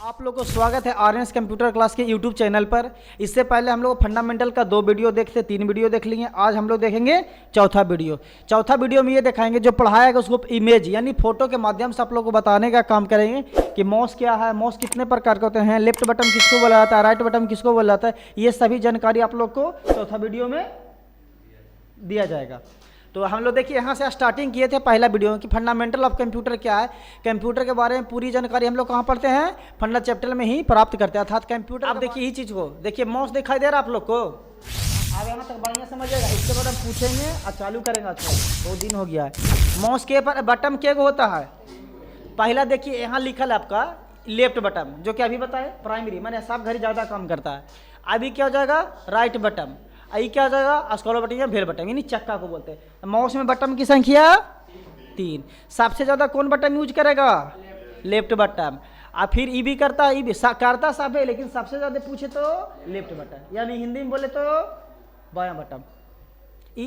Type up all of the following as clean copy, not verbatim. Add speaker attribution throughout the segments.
Speaker 1: आप लोगों को स्वागत है आरएनएस कंप्यूटर क्लास के यूट्यूब चैनल पर। इससे पहले हम लोग फंडामेंटल का 2 वीडियो देखते, 3 वीडियो देख लिए। आज हम लोग देखेंगे चौथा वीडियो में ये दिखाएंगे जो पढ़ाएगा उसको इमेज यानी फोटो के माध्यम से आप लोगों को बताने का काम करेंगे कि माउस क्या है, माउस कितने प्रकार के होते हैं, लेफ्ट बटन किसको बोला जाता है, राइट बटन किसको बोला जाता है, ये सभी जानकारी आप लोग को चौथा वीडियो में दिया जाएगा। तो हम लोग देखिए यहाँ से स्टार्टिंग किए थे पहला वीडियो कि फंडामेंटल ऑफ कंप्यूटर क्या है। कंप्यूटर के बारे में पूरी जानकारी हम लोग कहाँ पढ़ते हैं, फंडा चैप्टर में ही प्राप्त करते हैं। अर्थात कंप्यूटर आप देखिए यही चीज़ को देखिए, माउस दिखाई दे रहा है आप लोग को, आप यहाँ तक बढ़िया समझिएगा। इसके बाद हम पूछेंगे और चालू करेंगे। अच्छा 2 दिन हो गया है। माउस के पर बटन के होता है, पहला देखिए यहाँ लिखल है आपका लेफ्ट बटन, जो कि अभी बताए प्राइमरी मैंने सब घड़ी ज़्यादा काम करता है। अभी क्या हो जाएगा राइट बटन, आई क्या हो जाएगा स्क्रॉल बटन या भेल बटन यानी चक्का को बोलते हैं। माउस में बटन की संख्या 3। सबसे ज़्यादा कौन बटन यूज करेगा, लेफ्ट बटन। और फिर ई भी करता है, ई भी करता सब है, लेकिन सबसे ज़्यादा पूछे तो लेफ्ट बटन, यानी हिंदी में बोले तो बायां बटन।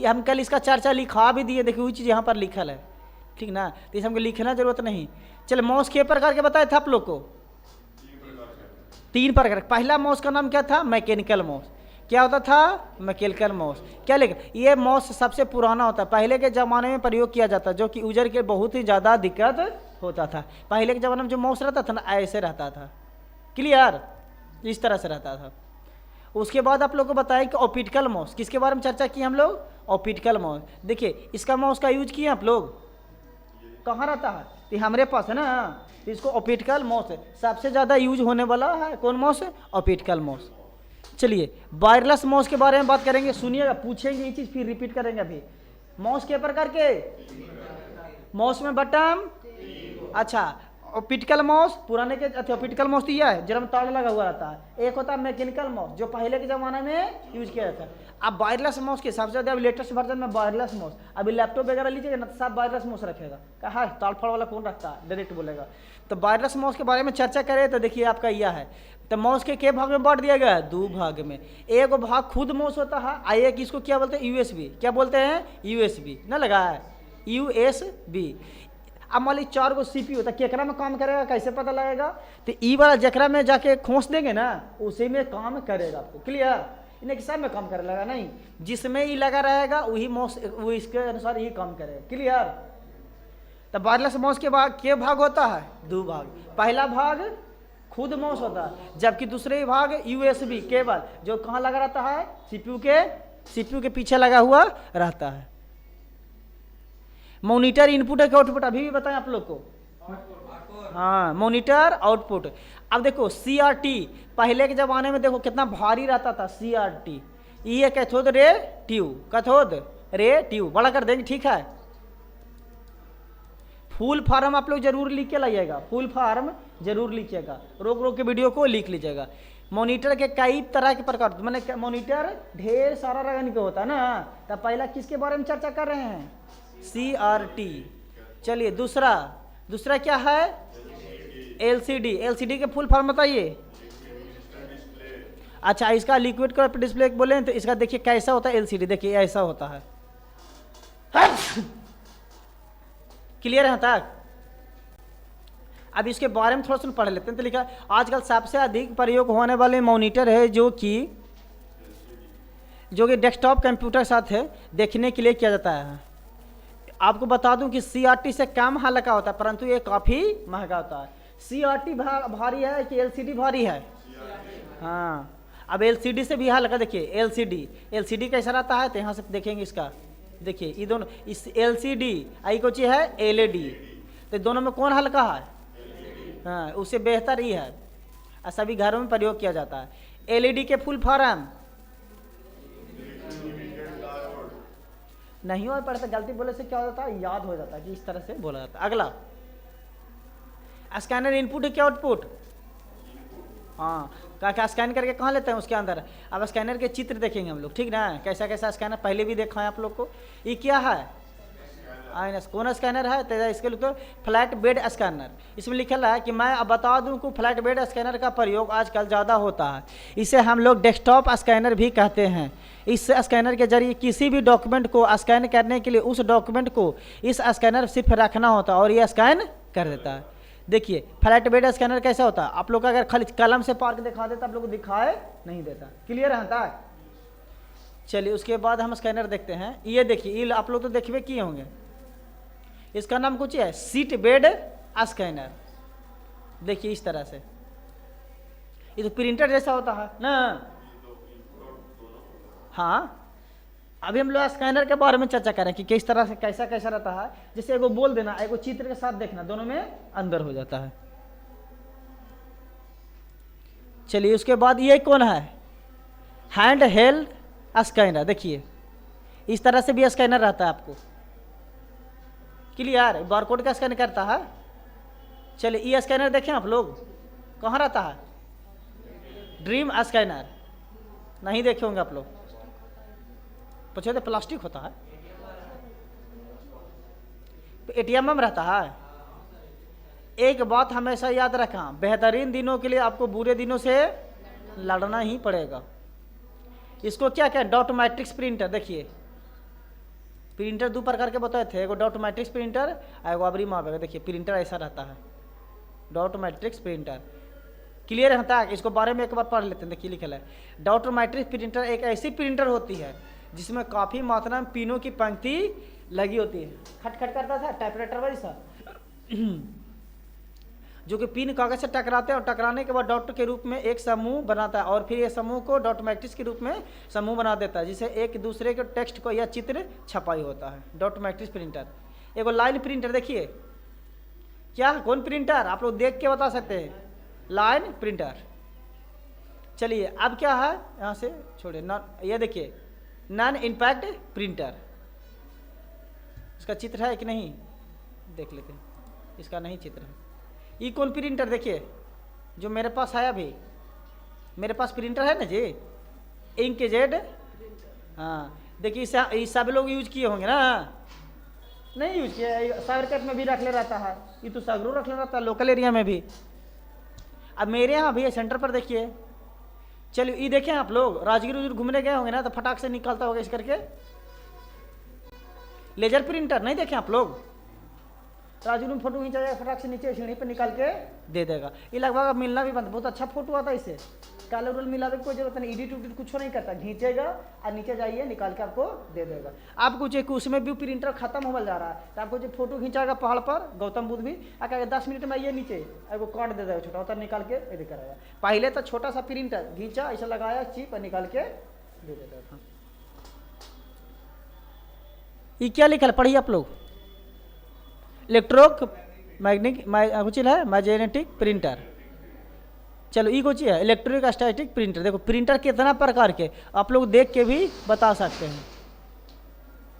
Speaker 1: हम कल इसका चर्चा लिखा भी दिए, देखिए वही चीज़ यहाँ पर लिखल है, ठीक ना। तो इसे हमको लिखना जरूरत नहीं। चलो माउस के प्रकार के बताए थे आप लोग को, 3 प्रकार। पहला माउस का नाम क्या था, मैकेनिकल माउस। क्या होता था, मैकेनिकल माउस। क्या लेकिन ये माउस सबसे पुराना होता है, पहले के ज़माने में प्रयोग किया जाता, जो कि यूजर के बहुत ही ज़्यादा दिक्कत होता था। पहले के ज़माने में जो माउस रहता था ना ऐसे रहता था, क्लियर, इस तरह से रहता था। उसके बाद आप लोग को बताया कि ऑप्टिकल माउस, किसके बारे में चर्चा की हम लोग, ऑप्टिकल माउस। देखिए इसका माउस का यूज किए आप लोग, कहाँ रहता है, तो हमारे पास है ना, तो इसको ऑप्टिकल माउस है। सबसे ज़्यादा यूज होने वाला है कौन माउस है, ऑप्टिकल माउस। चलिए वायरलेस माउस के बारे में बात करेंगे, सुनिएगा, पूछेंगे ये चीज़ फिर रिपीट करेंगे। अभी माउस के प्रकार के, माउस में बटन, अच्छा ऑप्टिकल माउस पुराने के, अच्छा ऑप्टिकल माउस तो यह है जरा में तार लगा हुआ रहता है। एक होता है मैकेनिकल माउस जो पहले के ज़माने में यूज किया जाता है। अब वायरलेस माउस के सबसे ज़्यादा लेटेस्ट वर्जन में वायरलेस माउस। अभी लैपटॉप वगैरह लीजिएगा ना, सब वायरलेस माउस रखेगा, कहा ताड़ फाड़ वाला कौन रखता है, डायरेक्ट बोलेगा। तो वायरलेस माउस के बारे में चर्चा करें तो देखिए आपका यह है। तो माउस के भाग में बांट दिया गया है, 2 भाग में। एक भाग खुद माउस होता है, और एक इसको क्या बोलते हैं, यूएसबी। क्या बोलते हैं, यूएसबी ना लगा है, यूएसबी। अब मान ली 4 गो सीपीयू होता है, केकरा में काम करेगा कैसे पता लगेगा, तो ई वाला जकरा में जाके खोस देंगे ना उसी में काम करेगा आपको, क्लियर। इन्हें कि सब में काम करे लगा नहीं, जिसमें ई लगा रहेगा वही माउस वो इसके अनुसार ही काम करेगा, क्लियर। तो वायरलेस माउस के भाग होता है 2 भाग। पहला भाग खुद माउस होता है, जबकि दूसरे भाग यूएसबी केबल जो कहाँ लगा रहता है, सीपीयू के पीछे लगा हुआ रहता है। मॉनिटर इनपुट है कि आउटपुट, अभी भी बताएं आप लोग को, हाँ मॉनिटर आउटपुट। अब देखो सीआरटी, पहले के जमाने में देखो कितना भारी रहता था सीआरटी, ये कैथोड रे ट्यूब, बड़ा कर देंगे, ठीक है। फुल फॉर्म आप लोग जरूर लिख के लाइएगा, फुल फॉर्म जरूर लिखिएगा, रोक के वीडियो को लिख लीजिएगा। मॉनिटर के कई तरह के प्रकार, मैंने मॉनिटर ढेर सारा रंग के होता है ना। तो पहला किसके बारे में चर्चा कर रहे हैं, सीआरटी। चलिए दूसरा क्या है, एलसीडी के फुल फॉर्म बताइए। अच्छा इसका लिक्विड कलर डिस्प्ले बोले तो इसका देखिए कैसा होता है एलसीडी, देखिए ऐसा होता है, क्लियर है तक। अब इसके बारे में थोड़ा सा पढ़ लेते हैं। तो लिखा आजकल सबसे अधिक प्रयोग होने वाले मॉनिटर है जो कि डेस्कटॉप कंप्यूटर के साथ है देखने के लिए किया जाता है। आपको बता दूं कि सीआरटी से कम हल्का होता है, परंतु ये काफ़ी महंगा होता है। सीआरटी भारी है कि एलसीडी भारी है, हाँ। अब एलसीडी से भी हल्का, देखिए एलसीडी कैसा रहता है, तो यहाँ से देखेंगे इसका, देखिए ये दोनों, इस एलसीडी आई को चीज है एलईडी, तो दोनों में कौन हल्का है, हाँ उससे बेहतर ही है, सभी घरों में प्रयोग किया जाता है। एलईडी के फुल फॉर्म नहीं हो पड़ता, गलती बोले से क्या होता है, याद हो जाता है कि इस तरह से बोला जाता है। अगला स्कैनर इनपुट है क्या आउटपुट, हाँ क्या स्कैन करके कहाँ लेते हैं उसके अंदर। अब स्कैनर के चित्र देखेंगे हम लोग, ठीक ना, कैसा स्कैनर पहले भी देखा है आप लोग को। ये क्या है, कौन स्कैनर है, तो इसके लिए तो फ्लैट बेड स्कैनर। इसमें लिखा है कि मैं अब बता दूं कि फ्लैट बेड स्कैनर का प्रयोग आजकल ज़्यादा होता है। इसे हम लोग डेस्कटॉप स्कैनर भी कहते हैं। इस स्कैनर के जरिए किसी भी डॉक्यूमेंट को स्कैन करने के लिए उस डॉक्यूमेंट को इस स्कैनर सिर्फ रखना होता है और ये स्कैन कर देता है। देखिए फ्लैट बेड स्कैनर कैसा होता है, आप लोग का अगर खाली कलम से पार के दिखा देता आप लोग को दिखाए नहीं देता। क्लियर है तक? चलिए उसके बाद हम स्कैनर देखते हैं। ये देखिए ये आप लोग तो देखिए किए होंगे, इसका नाम कुछ है सीट बेड स्कैनर। देखिए इस तरह से, ये तो प्रिंटर जैसा होता है ना। हाँ अभी हम लोग स्कैनर के बारे में चर्चा करें कि किस तरह से कैसा कैसा रहता है। जैसे एगो बोल देना, एगो चित्र के साथ देखना, दोनों में अंदर हो जाता है। चलिए उसके बाद ये कौन है, हैंड हेल्ड स्कैनर। देखिए इस तरह से भी स्कैनर रहता है आपको। क्लियर? बारकोड का स्कैन करता है। चलिए ये स्कैनर देखें आप लोग, कहाँ रहता है, ड्रीम स्कैनर। नहीं देखे होंगे आप लोग, पूछे तो प्लास्टिक होता है, एटीएम में रहता है। एक बात हमेशा याद रखना, बेहतरीन दिनों के लिए आपको बुरे दिनों से लड़ना ही पड़ेगा। इसको क्या क्या, डॉट मैट्रिक्स प्रिंटर। देखिए प्रिंटर दो प्रकार के बताए थे, एगो डॉट मैट्रिक्स प्रिंटर, एगो अबरी मापेगा। देखिए प्रिंटर ऐसा रहता है, डॉट मैट्रिक्स प्रिंटर। क्लियर है तक? इसको बारे में एक बार पढ़ लेते हैं। देखिए लिखल है, डॉट मैट्रिक्स प्रिंटर एक ऐसी प्रिंटर होती है जिसमें काफ़ी मात्रा में पिनों की पंक्ति लगी होती है। खटखट करता था टाइपराइटर वैसा जो कि पिन कागज से टकराते हैं और टकराने के बाद डॉट के रूप में एक समूह बनाता है और फिर ये समूह को डॉट मैट्रिक्स के रूप में समूह बना देता है, जिसे एक दूसरे के टेक्स्ट को या चित्र छपाई होता है। Dot matrix printer. एगो लाइन प्रिंटर। देखिए क्या, कौन प्रिंटर आप लोग देख के बता सकते हैं, लाइन प्रिंटर। चलिए अब क्या है, यहाँ से छोड़िए नॉन, ये देखिए नॉन इम्पैक्ट प्रिंटर। इसका चित्र है कि नहीं देख लेते हैं, इसका नहीं चित्र है। ये कौन प्रिंटर, देखिए जो मेरे पास है, अभी मेरे पास प्रिंटर है ना जी, इंक जेड। हाँ देखिए इसे सब लोग यूज किए होंगे ना, नहीं यूज किया, साइबरकैट में भी रख ले रहता है, ये तो सगरू रख ले रहता है लोकल एरिया में भी। अब मेरे यहाँ भी है सेंटर पर, देखिए। चलिए ये देखें आप लोग, राजगीर उजगीर घूमने गए होंगे ना, तो फटाक से निकलता होगा इस करके लेजर प्रिंटर। नहीं देखें आप लोग, राजगीर में फोटो खींचा जाएगा, फटाक से नीचे सीढ़ी पर निकाल के दे देगा। ये लगभग मिलना भी बंद, बहुत अच्छा फोटो आता है इससे, काले रोल मिलाने की कोई जरूरत नहीं, एडिट उडिट कुछ नहीं करता, खींचेगा और नीचे जाइए निकाल के आपको दे देगा। आपको जो उसमें भी प्रिंटर खत्म होने जा रहा है, तो आपको जो फोटो खींचाएगा पहाड़ पर, गौतम बुद्ध भी आकर 10 मिनट में आइए नीचे, एगो कार्ड दे देगा छोटा, उतर निकाल के ये करेगा। पहले तो छोटा सा प्रिंटर खींचा ऐसा लगाया चिप और निकाल के दे देता था। ये क्या लिखा है पढ़िए आप लोग, इलेक्ट्रो कुछ है मैग्नेटिक प्रिंटर। चलो ये कुछ है इलेक्ट्रिक स्टैटिक प्रिंटर। देखो प्रिंटर कितना प्रकार के आप लोग देख के भी बता सकते हैं।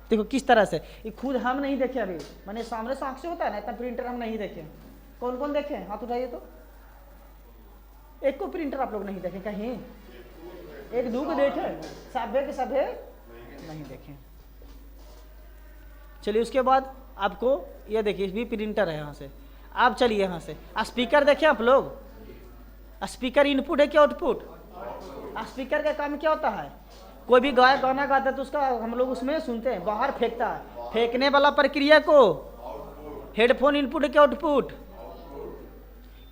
Speaker 1: देखो किस तरह से, ये खुद हम नहीं देखे अभी, मैंने सामने से आँख से होता है ना, इतना प्रिंटर हम नहीं देखे। कौन कौन देखे, हाथ उठाइए तो। एक को प्रिंटर आप लोग नहीं देखे कहीं, एक दो को देखे, सभे के सभे नहीं देखे। चलिए उसके बाद आपको ये देखिए भी प्रिंटर है यहाँ से। आप चलिए यहाँ से स्पीकर देखें आप लोग, स्पीकर इनपुट है क्या आउटपुट? स्पीकर का काम क्या होता है, कोई भी गायक गाना गाता है तो उसका हम लोग उसमें सुनते हैं, बाहर फेंकता है, फेंकने वाला प्रक्रिया को हेडफोन इनपुट है क्या आउटपुट?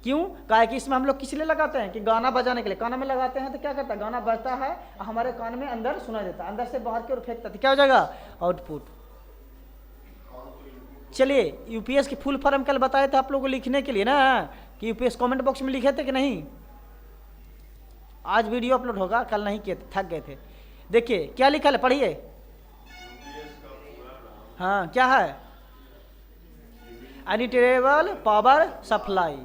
Speaker 1: क्यों? कहा कि इसमें हम लोग किस लिए लगाते हैं कि गाना बजाने के लिए, कान में लगाते हैं तो क्या करता है, गाना बजता है हमारे कान में अंदर सुना देता है, अंदर से बाहर की ओर फेंकता है तो क्या हो जाएगा, आउटपुट। चलिए यूपीएस की फुल फॉर्म कल बताए थे आप लोगों को लिखने के लिए ना, कि यूपीएस कमेंट बॉक्स में लिखे थे कि नहीं? आज वीडियो अपलोड होगा, कल नहीं किए थे, थक गए थे। देखिए क्या लिखा है पढ़िए। हाँ क्या है, अनइंटरप्टेबल पावर सप्लाई।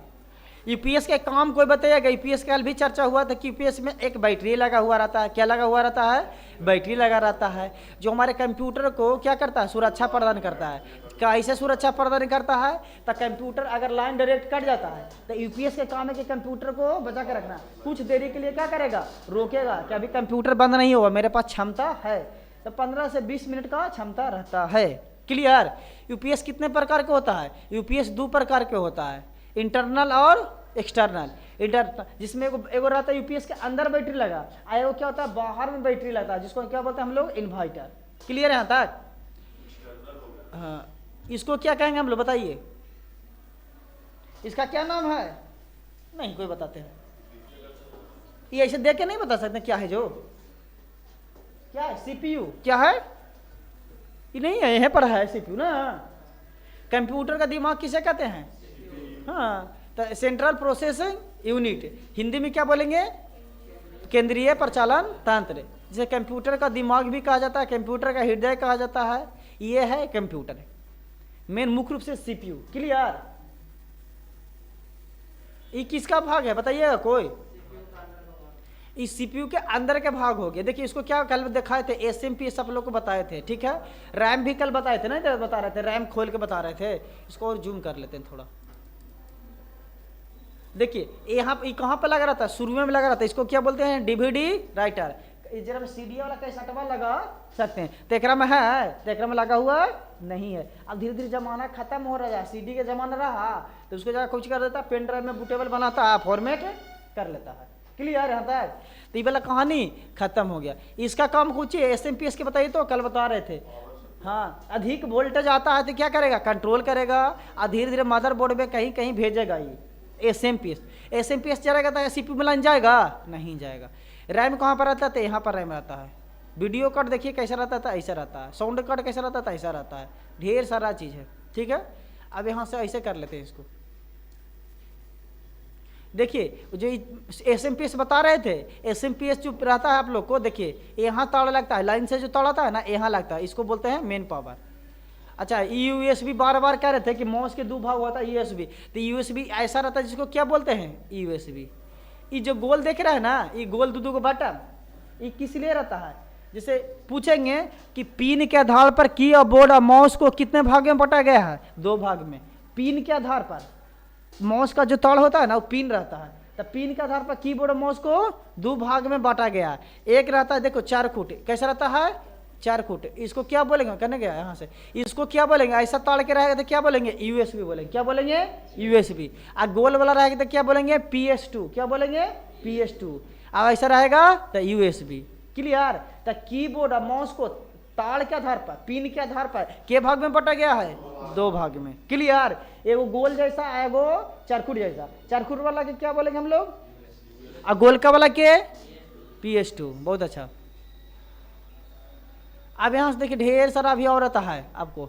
Speaker 1: यूपीएस के काम कोई बताइएगा। यूपीएस कल भी चर्चा हुआ था कि यूपीएस में एक बैटरी लगा हुआ रहता है। क्या लगा हुआ रहता है? बैटरी लगा रहता है, जो हमारे कंप्यूटर को क्या करता है, सुरक्षा प्रदान करता है। कैसे सुरक्षा प्रदान करता है? तो कंप्यूटर अगर लाइन डायरेक्ट कट जाता है तो यूपीएस के काम है कि कंप्यूटर को बचा के रखना, कुछ देरी के लिए क्या करेगा, रोकेगा कि अभी कंप्यूटर बंद नहीं होगा, मेरे पास क्षमता है। तो 15 से 20 मिनट का क्षमता रहता है। क्लियर? यूपीएस कितने प्रकार के होता है? यूपीएस 2 प्रकार के होता है, इंटरनल और एक्सटर्नल। जिसमें एगो रहता है यूपीएस के अंदर बैटरी लगा, वो क्या होता है, बाहर में बैटरी लगता है, जिसको क्या बोलते हैं हम लोग, इन्वर्टर। क्लियर है यहाँ तक? हाँ, इसको क्या कहेंगे हम लोग बताइए? इसका क्या नाम है? नहीं कोई बताते हैं, ये ऐसे देख के नहीं बता सकते क्या है, जो क्या है सीपीयू, क्या है ये नहीं है, यहीं पर है सीपीयू ना। कंप्यूटर का दिमाग किसे कहते हैं? हाँ, तो सेंट्रल प्रोसेसिंग यूनिट, हिंदी में क्या बोलेंगे? केंद्रीय प्रचालन तंत्र, जिसे कंप्यूटर का दिमाग भी कहा जाता है, कंप्यूटर का हृदय कहा जाता है, ये है कंप्यूटर, मेन मुख्य रूप से सीपीयू। क्लियर? ये किसका भाग है बताइएगा कोई? इस सीपीयू के अंदर के भाग हो गए। देखिए इसको क्या कल दिखाए थे, एसएमपी सब लोग को बताए थे, ठीक है। रैम भी कल बताए थे ना, बता रहे थे, रैम खोल के बता रहे थे। इसको और जूम कर लेते हैं थोड़ा। देखिए यहाँ कहाँ पर लगा रहता है? शुरू में लगा रहता है। इसको क्या बोलते हैं? DVD writer. जरा में सीडी वाला कैसेटवा लगा सकते हैं, तेकरा में है, तेकरा में लगा हुआ नहीं है। अब धीरे धीरे जमाना खत्म हो रहा है, सीडी का जमाना रहा तो उसको जगह कुछ कर देता है, पेन ड्राइव में बूटेबल बनाता है, फॉर्मेट कर लेता है। क्लियर यहाँ तक? तो ये वाला कहानी खत्म हो गया। इसका काम कुछ एसएमपीएस के बताइए तो, कल बता रहे थे। हाँ, अधिक वोल्टेज आता है तो क्या करेगा? कंट्रोल करेगा और धीरे धीरे मदरबोर्ड में कहीं कहीं भेजेगा। ये एसएमपीएस चलेगा तो सीपीयू में लग जाएगा? नहीं जाएगा। रैम कहाँ पर रहता है? यहाँ पर रैम रहता है। वीडियो कार्ड देखिए कैसा रहता था, ऐसा रहता है। साउंड कार्ड कैसा रहता था, ऐसा रहता है। ढेर सारा चीज़ है, ठीक है। अब यहाँ से ऐसे कर लेते हैं इसको। देखिए जो एसएमपीएस बता रहे थे, एसएमपीएस जो रहता है आप लोग को, देखिए यहाँ तार लगता है, लाइन से जो तार आता है ना, यहाँ लगता है, इसको बोलते हैं मेन पावर। अच्छा, यूएसबी बार बार कह रहे थे कि माउस के दो भाग हुआ था यूएसबी, तो यूएसबी ऐसा रहता है जिसको क्या बोलते हैं? यूएसबी। ये जो गोल देख रहे हैं ना, ये गोल दो बटन, ये किस लिए रहता है? जैसे पूछेंगे कि पिन के आधार पर कीबोर्ड और माउस को कितने भाग में बांटा गया है? 2 भाग में। पिन के आधार पर माउस का जो ताड़ होता है ना, वो पिन रहता है, तो पिन के आधार पर कीबोर्ड और माउस को 2 भाग में बांटा गया है। एक रहता है देखो 4 फुट, कैसा रहता है? 4 फुट। इसको क्या बोलेंगे? करने गया यहाँ से, इसको क्या बोलेंगे? ऐसा ताड़ के रहेगा तो क्या बोलेंगे? यूएसबी बोलेंगे। क्या बोलेंगे? यूएसबी। और गोल वाला रहेगा तो क्या बोलेंगे? PS2। क्या बोलेंगे? PS2। अब ऐसा रहेगा तो यूएसबी। क्लियर? तो कीबोर्ड और माउस को ताड़ के आधार पर, पिन के आधार पर के भाग में बांटा गया है? 2 भाग में। क्लियर? एगो गोल जैसा, एगो चारखुट जैसा। चारखुट वाला के क्या बोलेंगे हम लोग? और गोल का वाला के? PS2। बहुत अच्छा। अब यहाँ से देखिए ढेर सारा अभी और रहता है, आपको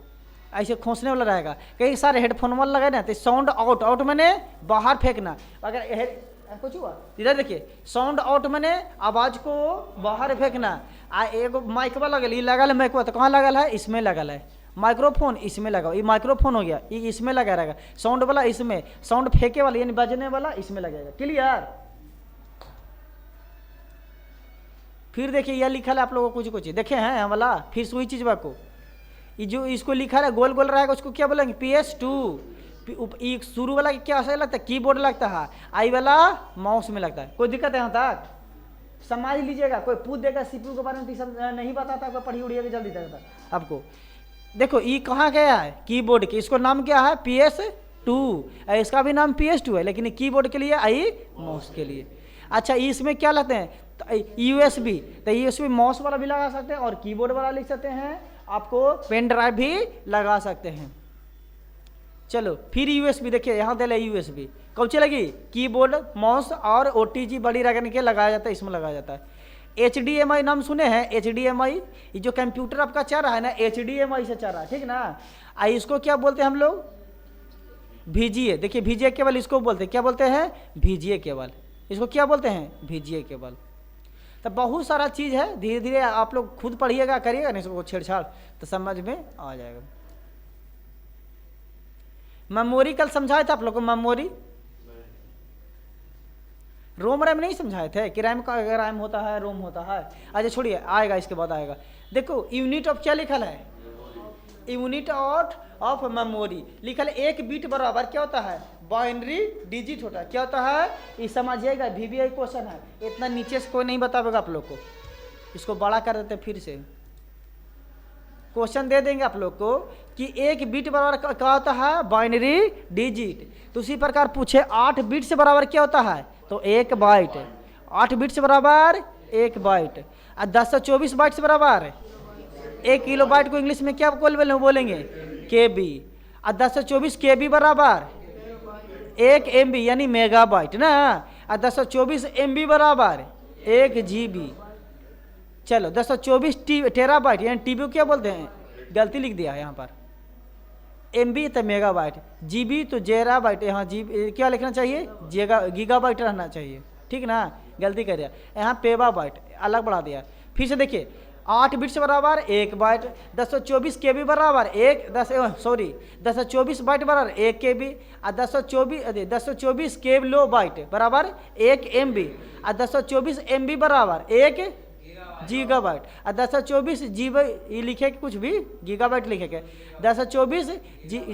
Speaker 1: ऐसे खोसने वाला रहेगा। कई सारे हेडफोन वाला लगे ना, तो साउंड आउट, आउट मैंने बाहर फेंकना। अगर कुछ हुआ इधर देखिए, साउंड आउट मैंने आवाज को बाहर फेंकना। आ एगो माइकवा लगल, ये लगल है माइकवा, तो कहाँ लगल है? इसमें लगल है। माइक्रोफोन इसमें लगा, ये माइक्रोफोन हो गया, ये इसमें लगा रहेगा। साउंड वाला इसमें, साउंड फेंके वाला यानी बजने वाला इसमें लगेगा। क्लियर? फिर देखिए यह लिखा है आप लोगों को कुछ देखे हैं हम वाला, फिर वही चीज को, ये जो इसको लिखा है गोल गोल रहेगा, उसको क्या बोलेंगे? PS2। शुरू वाला क्या ऐसा लगता है? कीबोर्ड लगता है, आई वाला माउस में लगता है। कोई दिक्कत है यहाँ तक? समझ लीजिएगा। कोई पूछ देगा सीपीयू के बारे में नहीं बताता, कोई पढ़ी उड़िएगा जल्दी तक आपको। देखो ये कहाँ गया है? कीबोर्ड के, इसको नाम क्या है? PS2। इसका भी नाम PS2 है, लेकिन कीबोर्ड के लिए, आई माउस के लिए। अच्छा, इसमें क्या लगते हैं? यूएसबी। तो यूएसबी माउस वाला भी लगा सकते हैं और कीबोर्ड वाला लिख सकते हैं, आपको पेन ड्राइव भी लगा सकते हैं। चलो फिर यूएसबी देखिए, यहाँ दे यूएसबी कौन सी लगी? कीबोर्ड, माउस और OTG बड़ी रखने के लगाया जाता है, इसमें लगाया जाता है। HDMI नाम सुने हैं? HDMI, ये जो कंप्यूटर आपका चल रहा है ना, HDMI से चल रहा है, ठीक ना। इसको क्या बोलते हैं हम लोग? VGA। देखिए VGA केबल इसको बोलते हैं, क्या बोलते हैं? VGA cable. इसको क्या बोलते हैं? VGA cable. तो बहुत सारा चीज़ है, धीरे धीरे आप लोग खुद पढ़िएगा, करिएगा नहीं इसको छेड़छाड़, तो समझ में आ जाएगा। मेमोरी कल समझाए थे आप लोग को? मेमोरी, रोम रैम नहीं समझाए थे कि रैम का अगर रैम होता है, रोम होता है। अच्छा छोड़िए, आएगा इसके बाद आएगा। देखो यूनिट ऑफ क्या लिखल है? यूनिट ऑफ मेमोरी लिखल है। 1 बिट बराबर क्या होता है? बाइनरी डिजिट होता है। क्या होता है? ये समझिएगा, VBI क्वेश्चन है, इतना नीचे से कोई नहीं बताएगा आप लोग को। इसको बड़ा कर देते फिर से, क्वेश्चन दे देंगे आप लोग को कि 1 बिट बराबर क्या होता है? Binary digit. तो उसी प्रकार पूछे 8 बिट से बराबर क्या होता है? तो 1 बाइट। 8 बिट से बराबर 1 बाइट। और 1024 बाइट से बराबर 1 किलो बाइट को इंग्लिश में क्या बोलेंगे? KB। और 1024 KB बराबर 1 MB यानी मेगाबाइट ना, और 1024 MB बराबर 1 GB। चलो 1024 टेराबाइट यानी टीबी क्या बोलते हैं, गलती लिख दिया है यहाँ पर, MB तो मेगाबाइट, GB तो जेराबाइट, यहाँ जी क्या लिखना चाहिए, गीगाबाइट रहना चाहिए, ठीक ना, गलती कर दिया, यहाँ पेबाबाइट अलग बढ़ा दिया। फिर से देखिए 8 बिट्स बराबर 1 बाइट, 1024 KB बराबर 1024 बाइट बराबर 1 KB, और 1024 किलो बाइट बराबर 1 MB, और 1024 MB बराबर 1 गीगाबाइट, और 1024 GB ये लिखे कि कुछ भी गीगाबाइट लिखे के, 1024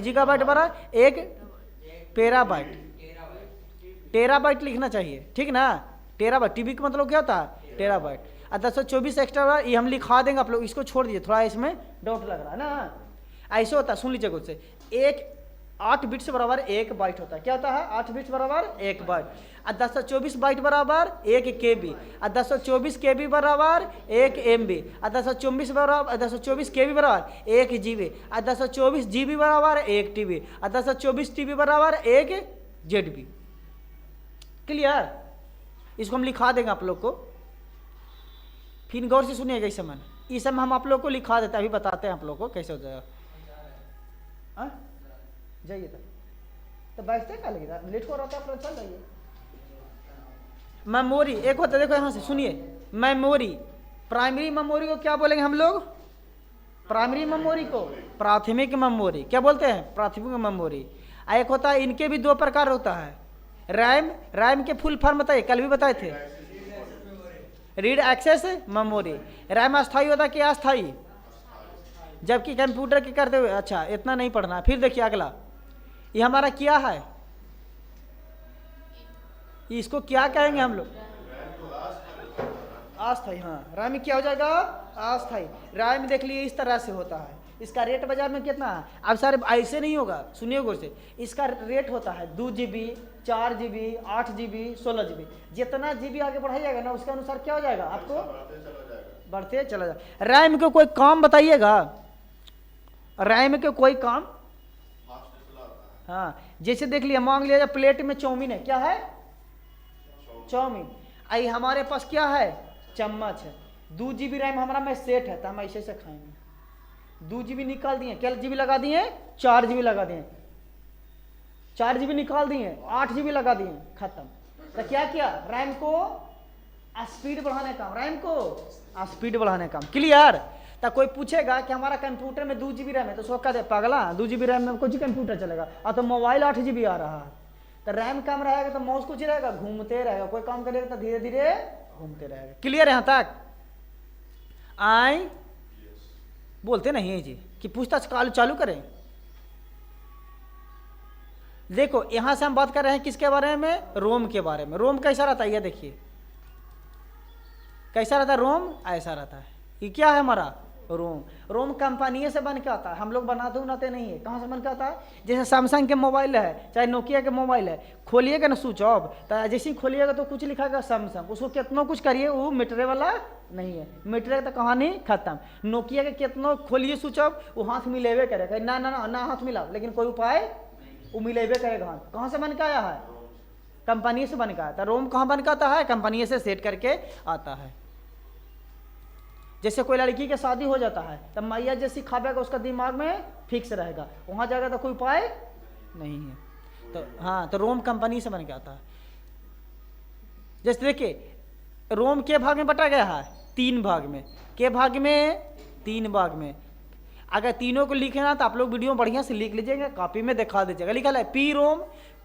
Speaker 1: गीगाबाइट बराबर 1 टेराबाइट, टेराबाइट लिखना चाहिए, ठीक ना, टेराबाइट, टीबी का मतलब क्या होता है, टेराबाइट, और 1024 एक्स्ट्रा ये हम लिखा देंगे, आप लोग इसको छोड़ दीजिए, थोड़ा इसमें डाउट लग रहा है ना, ऐसे होता है, सुन लीजिए कुछ से, 8 बिट्स बराबर 1 बाइट होता है, क्या होता है, 8 बिट्स बराबर 1 बाइट, और 1024 बाइट बराबर 1 KB, और 1024 KB बराबर 1 MB, और 1024 KB बराबर 1 GB, और 1024 GB बराबर 1 TB, और 1024 TB बराबर 1 ZB। क्लियर, इसको हम लिखा देंगे आप लोग को, फिर गौर से सुनिएगा इस समय, इस समय हम आप लोग को लिखा देते हैं, अभी बताते हैं आप लोग को कैसे हो जाएगा। जाइए तो बैठते क्या लगेगा, लेट हो रहा था, अपना चल जाइए। मेमोरी एक होता है, देखो यहाँ से सुनिए, मेमोरी, प्राइमरी मेमोरी को क्या बोलेंगे हम लोग, प्राइमरी मेमोरी को प्राथमिक मेमोरी, क्या बोलते हैं, प्राथमिक मेमोरी। एक होता है, इनके भी 2 प्रकार होता है, रैम, रैम के फुल फॉर्म बताइए, कल भी बताए थे, रीड एक्सेस मेमोरी। रैम अस्थाई होता है कि अस्थाई, जबकि कंप्यूटर के करते हुए, अच्छा इतना नहीं पढ़ना। फिर देखिए अगला, ये हमारा क्या है, इसको क्या कहेंगे हम लोग, अस्थाई, हाँ रैम क्या हो जाएगा, अस्थाई। रैम देख लिए इस तरह से होता है, इसका रेट बाजार में कितना है, अब सर ऐसे नहीं होगा, सुनिए गौर से, इसका रेट होता है 2 GB, 4 GB, 8 GB, 16 GB, जितना GB आगे बढ़ाइएगा ना उसके अनुसार क्या हो जाएगा, आपको बढ़ते चला जाएगा। रैम के कोई काम बताइएगा, रैम के कोई काम, हाँ जैसे देख लिया, मांग लिया प्लेट में चाउमीन है, क्या है, चाउमीन, आई हमारे पास क्या है, चम्मच है, 2 GB रैम हमारा में सेट है, तो हम ऐसे से खाएंगे, 2 GB निकाल दिए, क्या GB लगा दिए, 4 GB लगा दिए, 4 GB निकाल दिए, 8 GB लगा दिए, खत्म। तो क्या किया, रैम को स्पीड बढ़ाने का, रैम को स्पीड बढ़ाने का, क्लियर। तो कोई पूछेगा कि हमारा कंप्यूटर में 2 GB रैम है, तो उसको कह दे पागला, 2 GB रैम में कुछ कंप्यूटर चलेगा, और तो मोबाइल 8 GB आ रहा है, तो रैम कम रहेगा तो माउस कुछ रहेगा, घूमते रहेगा, कोई काम करेगा तो धीरे धीरे घूमते रहेगा। क्लियर है यहाँ तक, आई बोलते नहीं है जी कि पूछताछ चालू करें। देखो यहां से हम बात कर रहे हैं किसके बारे में, रोम के बारे में। रोम कैसा रहता है, ये देखिए कैसा रहता है, रोम ऐसा रहता है, ये क्या है हमारा रोम। रोम कंपनी से बन के आता है, हम लोग बनाते उनाते नहीं है, कहाँ से बन के आता है, जैसे सैमसंग के मोबाइल है, चाहे नोकिया के मोबाइल है, खोलिएगा ना स्विच ऑफ, तो जैसे ही खोलिएगा तो कुछ लिखाएगा सैमसंग, उसको कितना कुछ करिए वो मिटरे वाला नहीं है, मिटरे तो कहानी खत्म। नोकिया के कितना खोलिए स्विच ऑफ, वो हाथ मिलेबे करेगा, ना ना ना ना हाथ मिला, लेकिन कोई उपाय वो मिलेबे करेगा हाथ। कहाँ से बन के आया है, कंपनी से बन के आया था। रोम कहाँ बन के आता है, कंपनी से सेट करके आता है। जैसे कोई लड़की के शादी हो जाता है तब मैया जैसी खावेगा उसका दिमाग में फिक्स रहेगा, वहाँ जाएगा तो कोई उपाय नहीं है। तो हाँ, तो रोम कंपनी से बन के आता है। जैसे देखिए रोम के भाग में बटा गया है, 3 भाग में, के भाग में 3 भाग में। अगर तीनों को लिखना तो आप लोग वीडियो बढ़िया से लिख लीजिएगा, कॉपी में दिखा दीजिएगा। लिखा है पी रोम,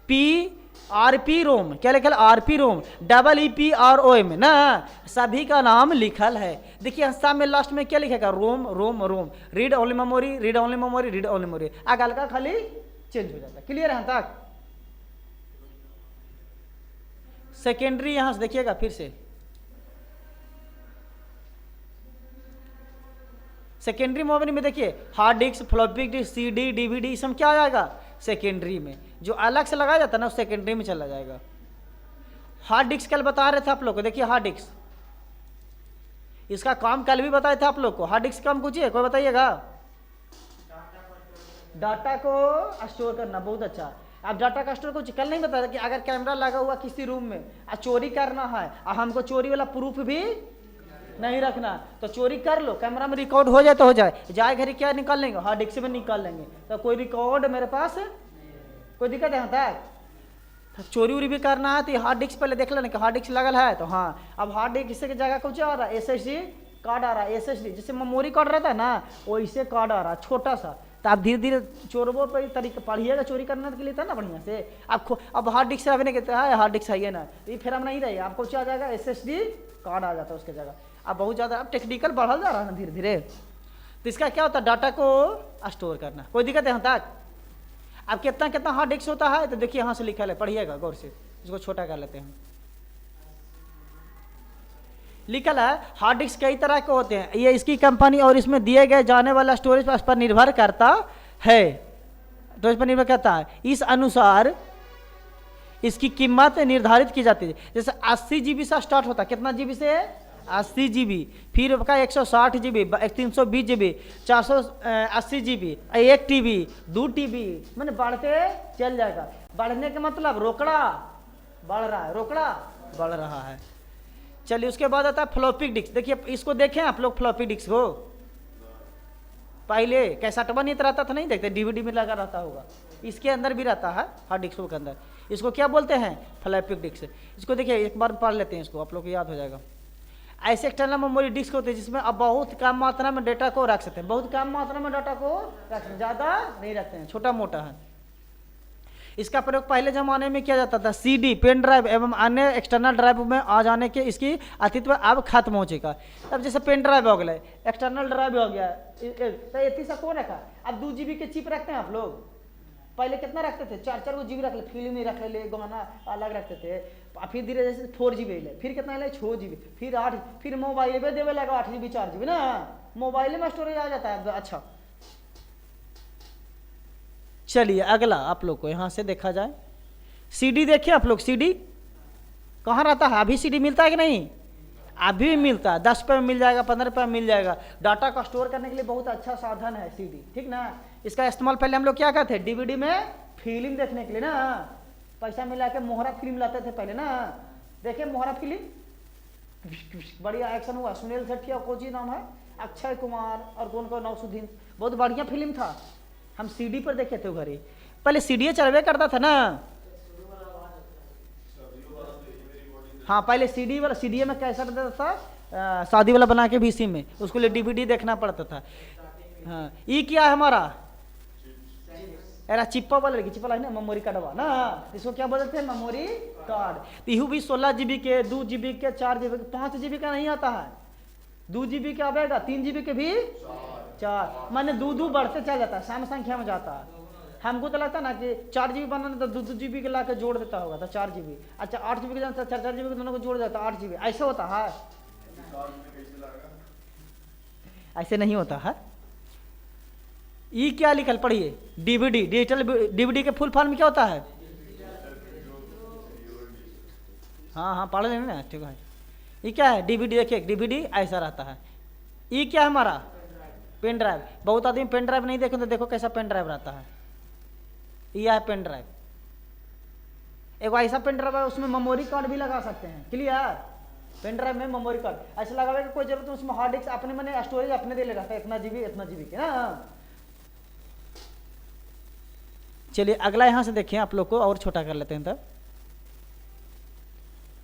Speaker 1: PRP रोम, क्या लिखा है RP रोम, EEPROM ना, सभी का नाम लिखल है। देखिए सामने लास्ट में क्या लिखेगा, ROM ROM ROM, read only memory, read only memory, read only memory, अगल का खाली चेंज हो जाता है। क्लियर है तक। सेकेंडरी यहां से देखिएगा फिर से, सेकेंडरी मेमोरी में देखिए hard disk, floppy disk, CD, DVD, सब क्या आ जाएगा सेकेंडरी में। जो अलग से लगाया जाता है ना सेकेंडरी में चला जाएगा। हार्ड डिस्क कल बता रहे थे आप लोग को, देखिए हार्ड डिस्क, इसका काम कल भी बताए थे आप लोग को। हार्ड डिस्क काम कुछ है, कोई बताइएगा। डाटा को स्टोर करना, बहुत अच्छा। अब डाटा का स्टोर कुछ कल नहीं बताया कि अगर कैमरा लगा हुआ किसी रूम में और चोरी करना है और हमको चोरी वाला प्रूफ भी नहीं रखना, तो चोरी कर लो, कैमरा में रिकॉर्ड हो जाए तो हो जाए घर क्या निकाल लेंगे, हार्ड डिस्क में निकाल लेंगे, तो कोई रिकॉर्ड मेरे पास कोई दिक्कत है तक। तो चोरी उरी भी करना है तो हार्ड डिस्क पहले देख लेना कि हार्ड डिस्क लगल है, तो हाँ अब हार्ड डिस्क की जगह कुछ आ रहा है, SSD कार्ड आ रहा है, SSD जैसे मेमोरी कार्ड रहता है ना वैसे कार्ड आ रहा है छोटा सा। तो आप धीरे धीरे चोरबो पर तरीका पढ़िएगा चोरी करने के लिए था ना बढ़िया से। अब हार्ड डिस्क अभी नहीं कहते हैं हार्ड डिस्क है ना, ये फिर हम नहीं रहे, आपको क्या आ जाएगा SSD कार्ड आ जाता है उसके जगह। अब बहुत ज़्यादा अब टेक्निकल बढ़ल जा रहा है ना धीरे धीरे, तो इसका क्या होता है डाटा को स्टोर करना। कोई दिक्कत है यहाँ तक? अब कितना कितना हार्ड डिस्क होता है तो देखिए यहाँ से लिखा है, पढ़िएगा गौर से, इसको छोटा कर लेते हैं। लिखल है हार्ड डिस्क कई तरह के होते हैं, ये इसकी कंपनी और इसमें दिए गए जाने वाला स्टोरेज पर निर्भर करता है, तो इस पर निर्भर करता है, इस अनुसार इसकी कीमत निर्धारित की जाती है। जैसे 80 GB से स्टार्ट होता है, कितना GB से? 80 GB, फिर आपका 160 GB, 320 GB, 480 GB, 1 TB, 2 TB, मैंने बढ़ते चल जाएगा। बढ़ने का मतलब रोकड़ा बढ़ रहा है, रोकड़ा बढ़ रहा है। चलिए उसके बाद आता है फ्लॉपी डिस्क। देखिए इसको देखें आप लोग फ्लॉपी डिस्क को, पहले कैसेटवा नहीं रहता था, नहीं देखते, DVD में लगा रहता होगा, इसके अंदर भी रहता है हार्ड डिस्क के अंदर। इसको क्या बोलते हैं? Floppy disk. इसको देखिए एक बार पढ़ लेते हैं, इसको आप लोग को याद हो जाएगा। ऐसे एक्सटर्नल मेमोरी डिस्क होते हैं जिसमें अब बहुत कम मात्रा में डेटा को रख सकते हैं, बहुत कम मात्रा में डाटा को रख सकते हैं, ज़्यादा नहीं रखते हैं, छोटा मोटा है। इसका प्रयोग पहले जमाने में किया जाता था, CD, पेन ड्राइव एवं अन्य एक्सटर्नल ड्राइव में आ जाने के इसकी अस्तित्व अब खत्म हो चुका। अब जैसे पेन ड्राइव हो गया, एक्सटर्नल ड्राइव हो गया, तो ये तीसरा कौन रखा? अब 2 GB के चिप रखते हैं आप लोग, पहले कितना रखते थे? 4-4 GB रख ले, फिल्म ही रख ले, गाना अलग रखते थे। फिर धीरे जैसे 4 GB ले, फिर कितना ले? 6 GB, फिर 8, फिर मोबाइल में देवे लगा 8 GB 4 GB ना, मोबाइल में स्टोरेज आ जाता है। अच्छा चलिए अगला आप लोग को यहाँ से देखा जाए, CD देखिए आप लोग, CD कहाँ रहता है? अभी CD मिलता है कि नहीं? अभी भी मिलता है, 10 रुपये में मिल जाएगा, 15 रुपये में मिल जाएगा। डाटा को स्टोर करने के लिए बहुत अच्छा साधन है CD, ठीक ना। इसका इस्तेमाल पहले हम लोग क्या करते थे? DVD में फिल्म देखने के लिए ना, पैसा मिला के मोहरा फिल्म लाते थे पहले ना। देखिए मोहरा फिल्म बढ़िया एक्शन हुआ, सुनील शेट्टी को जी नाम है, अक्षय कुमार और कौन कौन, नौसुद्दीन, बहुत बढ़िया फिल्म था। हम CD पर देखे थे घरे, पहले CD चलवे करता था ना। हाँ पहले CD वाला, CD में कैसा रहता था, शादी वाला बना के VC में, उसके लिए DVD देखना पड़ता था। हाँ ये क्या है हमारा? चिप्पा वाला, चिप्पा है ना, मेमोरी कार्ड हुआ ना, इसको क्या बोलते हैं? Memory card. यू भी 16 GB के, 2 GB के, 4 GB के, 5 GB का नहीं आता है, 2 GB का आएगा, 3 GB के भी 4, माने 2 बढ़ते चल जाता है, सम संख्या में जाता है। हमको तो लगता है ना कि 4 GB बनाना तो 2 GB के ला के जोड़ देता होगा, तो 4 GB, अच्छा 8 GB के जाता, 4 GB के दोनों को जोड़ देता 8 GB, ऐसा होता है? ऐसे नहीं होता है। ये क्या लिखल पढ़िए, DVD, डिजिटल DVD के फुल फॉर्म क्या होता है? हाँ हाँ पढ़ लेना ना, ठीक है। ये क्या है? DVD, देखिए DVD ऐसा रहता है। ये क्या है हमारा? Pen drive. बहुत आदमी पेन ड्राइव नहीं देखें तो देखो कैसा पेन ड्राइव रहता है, यह है पेन ड्राइव। एक ऐसा पेन ड्राइव है उसमें मेमोरी कार्ड भी लगा सकते हैं, क्लियर? पेन ड्राइव में मेमोरी कार्ड ऐसा लगावे की कोई जरूरत नहीं, उसमें हार्ड डिस्क अपने मैंने स्टोरेज अपने दे ले रहता है, इतना GB के ना। चलिए अगला यहाँ से देखिए, आप लोग को और छोटा कर लेते हैं। तब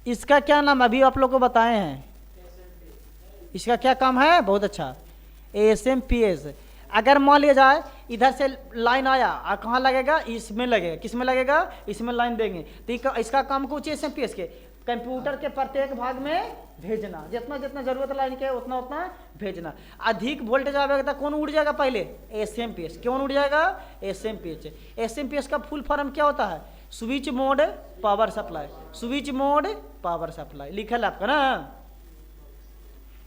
Speaker 1: इसका क्या नाम अभी आप लोग को बताए हैं, इसका क्या काम है? बहुत अच्छा, ASMPS। अगर मान लिया जाए इधर से लाइन आया और कहाँ लगेगा? इसमें लगेगा, किस में लगेगा? इसमें लाइन देंगे, तो इसका काम कुछ ASMPS के कंप्यूटर के प्रत्येक भाग में भेजना, जितना जितना जरूरत लाइन के उतना उतना भेजना। अधिक वोल्टेज आएगा तो कौन उड़ जाएगा? पहले ASMPS। कौन उड़ जाएगा? ASMPS। ASMPS का फुल फॉर्म क्या होता है? Switch mode power supply, switch mode power supply लिखल आपका ना।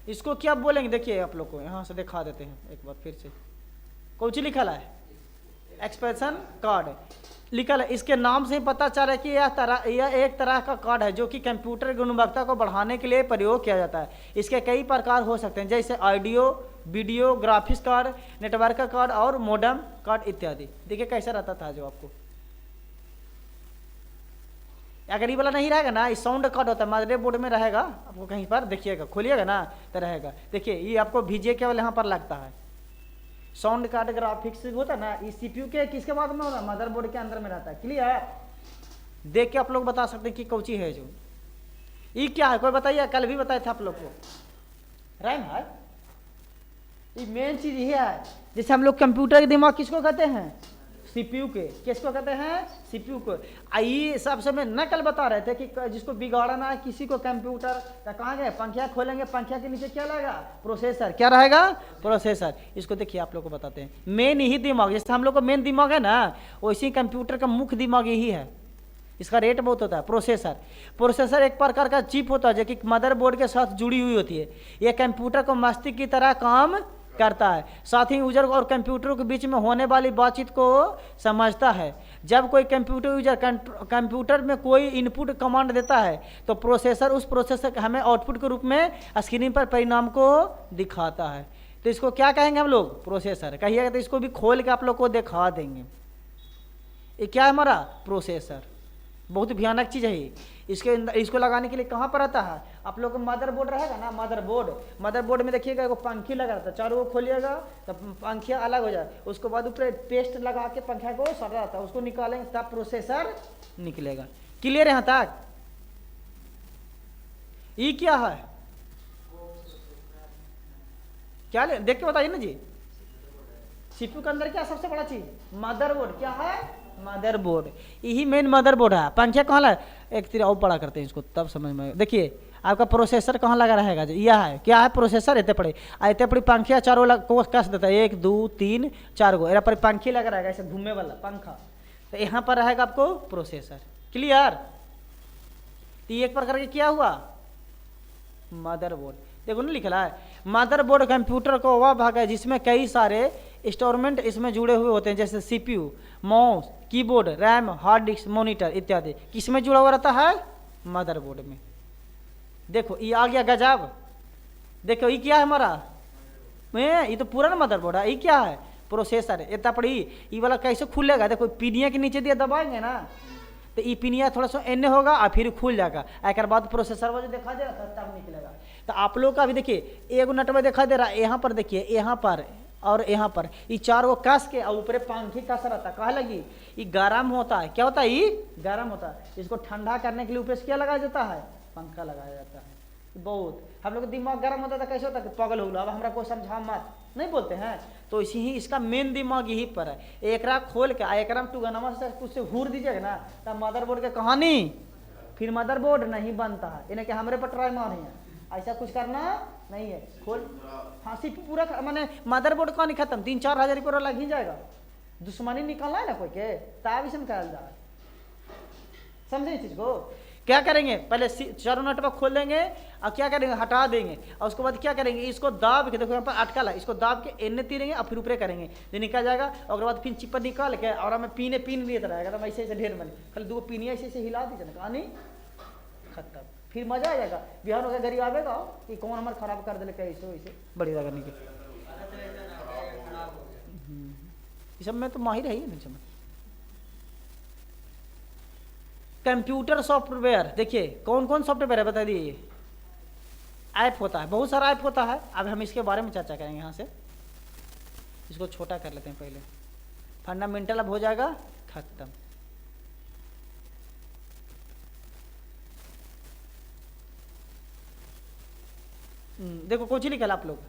Speaker 1: इसको क्या बोलेंगे? देखिए आप लोग को यहाँ से दिखा देते हैं एक बार फिर से, कौन लिखल है? एक्सप्रेशन कार्ड लिखल है। इसके नाम से ही पता चल रहा है कि यह एक तरह का कार्ड है जो कि कंप्यूटर की गुणवत्ता को बढ़ाने के लिए प्रयोग किया जाता है। इसके कई प्रकार हो सकते हैं, जैसे audio, video, graphics card, network card और मोडेम कार्ड इत्यादि। देखिए कैसा रहता था जो आपको अगर ये वाला नहीं रहेगा ना, ये साउंड कार्ड होता है, मदर बोर्ड में रहेगा, आपको कहीं पर देखिएगा, खोलिएगा ना तो रहेगा। देखिए ये आपको VGA केवल यहाँ पर लगता है, साउंड कार्ड ग्राफिक्स होता है ना, ये CPU के किसके बाद में होता है, मदरबोर्ड के अंदर में रहता है। क्लियर, देख के आप लोग बता सकते हैं कि कौची है जो ये क्या है, कोई बताइए, कल भी बताया था आप लोग को, रैम है, ये मेन चीज ये है। जैसे हम लोग कंप्यूटर के दिमाग किसको कहते हैं, CPU के, किसको कहते हैं, CPU को। आइए सबसे में न कल बता रहे थे कि जिसको बिगाड़ना है किसी को कंप्यूटर, तो कहाँ गए, पंखिया खोलेंगे, पंखिया के नीचे क्या रहेगा, प्रोसेसर, क्या रहेगा, प्रोसेसर। इसको देखिए आप लोग को बताते हैं, मेन यही दिमाग, जैसे हम लोग को मेन दिमाग है ना, वैसे ही कंप्यूटर का मुख्य दिमाग यही है, इसका रेट बहुत होता है। प्रोसेसर, प्रोसेसर एक प्रकार का चिप होता है जो कि मदरबोर्ड के साथ जुड़ी हुई होती है, यह कंप्यूटर को मस्तिष्क की तरह काम करता है, साथ ही यूजर और कंप्यूटर के बीच में होने वाली बातचीत को समझता है। जब कोई कंप्यूटर यूजर कंप्यूटर में कोई इनपुट कमांड देता है तो प्रोसेसर उस प्रोसेसर हमें आउटपुट के रूप में स्क्रीन पर परिणाम को दिखाता है। तो इसको क्या कहेंगे हम लोग, प्रोसेसर कहिएगा, तो इसको भी खोल के आप लोग को दिखा देंगे। ये क्या है हमारा प्रोसेसर, बहुत भयानक चीज़ है ये। इसको लगाने के लिए कहाँ पर आता है, आप लोग को मदरबोर्ड रहेगा ना, मदरबोर्ड में देखिएगा एगो पंखी लगा रहता है, चारों को खोलिएगा तो पंखिया अलग हो जाए, उसके बाद ऊपर पेस्ट लगा के पंखा को सटा रहता है, उसको निकालेंगे तब प्रोसेसर निकलेगा। क्लियर यहाँ तक, ये क्या है, क्या देख के बताइए ना जी। CPU के अंदर क्या सबसे बड़ा चीज, मदरबोर्ड, क्या है, मदरबोर्ड, यही मेन मदरबोर्ड है। पंखिया कहाँ लगा, एक तीर और बड़ा करते हैं इसको तब समझ में। देखिए आपका प्रोसेसर कहाँ लगा रहेगा, यह है, क्या है प्रोसेसर, इतने पड़ी पंखिया चारों को कस देता है, 1 2 3 4 गो, पर पंखी लगा रहेगा ऐसे घूमने वाला पंखा, तो यहाँ पर रहेगा आपको प्रोसेसर। क्लियर, तो एक प्रकार के क्या हुआ, मदरबोर्ड। देखो ना लिखा है, मदरबोर्ड कंप्यूटर को वह भाग है जिसमें कई सारे इंस्ट्रूमेंट इसमें जुड़े हुए होते हैं, जैसे CPU, mouse, keyboard, RAM, hard disk, monitor इत्यादि। किसमें जुड़ा हुआ रहता है, मदरबोर्ड में। देखो ये आ गया गजब, देखो ये क्या है हमारा, ये तो पूरा ना मदरबोर्ड है, ये क्या है, प्रोसेसर। इतना पड़ी ये वाला कैसे खुलेगा, देखो पिनिया के नीचे दिया दबाएंगे ना तो ये पिनिया थोड़ा सा एने होगा और फिर खुल जाएगा, एक बाद प्रोसेसर वो जो दिखा दे रहा तब निकलेगा। तो आप लोग का अभी देखिए एक नटवा दिखाई दे रहा है, यहाँ पर देखिए, यहाँ पर और यहाँ पर, ये चार वो कस के और ऊपर पंखी कस रहता है, कहा लगी, ये गर्म होता है, क्या होता है, ये गर्म होता है। इसको ठंडा करने के लिए ऊपर क्या लगाया जाता है, पंखा लगाया जाता है। बहुत हम लोग दिमाग गर्म होता था, कैसे होता है, पागल हो गया, अब हमारा कोई समझा मत नहीं बोलते हैं। तो इसी ही इसका मेन दिमाग यही पर है। एक खोल के एक टूगनमा से कुछ से हूर दीजिएगा ना तब मदरबोर्ड की कहानी, फिर मदरबोर्ड नहीं बनता है। इन्हें कि हमारे पर ट्राई मार है, ऐसा कुछ करना नहीं है। खोल फांसी पूरा मैंने मदरबोर्ड का नहीं खत्म, 3-4 हज़ार रुपये लग ही जाएगा। दुश्मनी निकालना है ना कोई के, तब इसे निकाल जाए। समझे इस चीज को, क्या करेंगे, पहले चारों नटवा खोल देंगे और क्या करेंगे, हटा देंगे, और उसके बाद क्या करेंगे, इसको दाब के, देखो यहाँ पर अटकल है, इसको दाब के एने तीरेंगे और फिर ऊपरे करेंगे, ये निकल जाएगा। और बाद फिर चिप्पर निकाल के और हमें पीन लिए रहेगा, तो ऐसे ऐसे ढेर बने, खाली 2 पीनिया ऐसे ऐसे हिला दीजिए ना, कहानी खत्म। फिर मजा आ जाएगा, बिहार होकर गरीब आवेगा कि कौन हमारे खराब कर दिले, कैसे वैसे बढ़िया करने के। इस सब में तो माहिर है ही नहीं समझ। कंप्यूटर सॉफ्टवेयर, देखिए कौन कौन सॉफ्टवेयर है बता दिए। ऐप होता है, बहुत सारा ऐप होता है, अब हम इसके बारे में चर्चा करेंगे। यहाँ से इसको छोटा कर लेते हैं पहले, फंडामेंटल अब हो जाएगा खत्म। देखो कुछ लिखा आप लोग,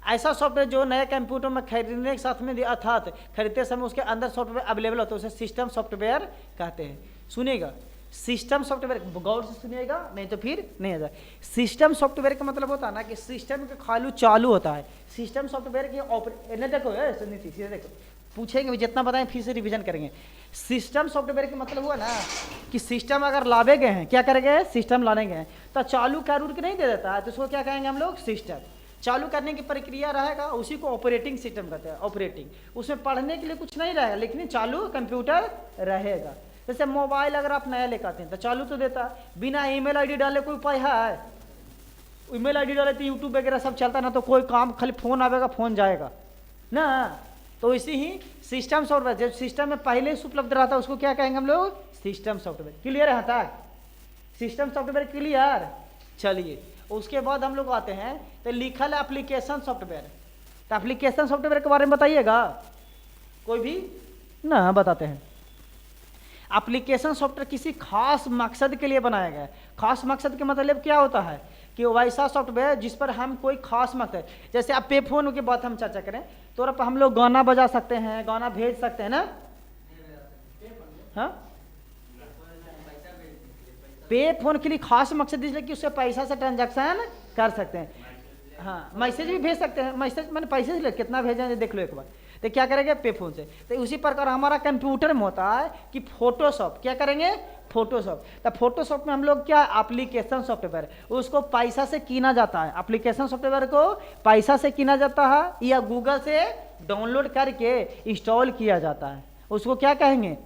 Speaker 1: ऐसा सॉफ्टवेयर जो नए कंप्यूटर में खरीदने के साथ में अर्थात खरीदते समय उसके अंदर सॉफ्टवेयर अवेलेबल होता है, उसे सिस्टम सॉफ्टवेयर कहते हैं। सुनिएगा, सिस्टम सॉफ्टवेयर गौर से सुनिएगा, नहीं तो फिर नहीं आता। सिस्टम सॉफ्टवेयर का मतलब होता है ना कि सिस्टम के खालू चालू होता है। सिस्टम सॉफ्टवेयर की देखो सीधे देखो, पूछेंगे जितना बताएं फिर से रिवीजन करेंगे। सिस्टम सॉफ्टवेयर का मतलब हुआ ना कि सिस्टम अगर लावे गए हैं, क्या करेंगे, सिस्टम लाने गए हैं तो चालू कर के नहीं दे देता है, तो उसको क्या कहेंगे हम लोग, सिस्टम। चालू करने की प्रक्रिया रहेगा, उसी को ऑपरेटिंग सिस्टम कहते हैं। ऑपरेटिंग उसमें पढ़ने के लिए कुछ नहीं रहेगा, लेकिन चालू कंप्यूटर रहेगा। जैसे मोबाइल अगर आप नया लेकर आते हैं तो चालू तो देता है, बिना ईमेल आईडी डाले कोई उपाय है। ईमेल आईडी डाले तो यूट्यूब वगैरह सब चलता ना, तो कोई काम, खाली फोन आवेगा फोन जाएगा ना। तो इसी ही सिस्टम सॉफ्टवेयर, जब सिस्टम में पहले से उपलब्ध रहता है उसको क्या कहेंगे हम लोग? System software. क्लियर है यहाँ तक? System software clear. चलिए उसके बाद हम लोग आते हैं तो लिखल है एप्लीकेशन सॉफ्टवेयर। तो एप्लीकेशन सॉफ्टवेयर के बारे में बताइएगा कोई भी ना? बताते हैं। एप्लीकेशन सॉफ्टवेयर किसी खास मकसद के लिए बनाया गया है। खास मकसद के मतलब क्या होता है कि वैसा सॉफ्टवेयर जिस पर हम कोई खास मकसद, जैसे आप पे फोन की बात हम चर्चा करें तो आप हम लोग गाना बजा सकते हैं, गाना भेज सकते हैं ना? हाँ, पे फोन के लिए खास मकसद इसलिए कि उससे पैसा से ट्रांजैक्शन कर सकते हैं। हाँ, मैसेज भी भेज सकते हैं। मैसेज मैंने पैसे से कितना भेजें देख लो एक बार। तो क्या करेंगे? पे फोन से। तो उसी प्रकार हमारा कंप्यूटर में होता है कि फोटोशॉप, क्या करेंगे? फोटोशॉप। तो फोटोशॉप में हम लोग क्या, एप्लीकेशन सॉफ्टवेयर, उसको पैसा से कीना जाता है। एप्लीकेशन सॉफ्टवेयर को पैसा से कीना जाता है या गूगल से डाउनलोड करके इंस्टॉल किया जाता है। उसको क्या कहेंगे?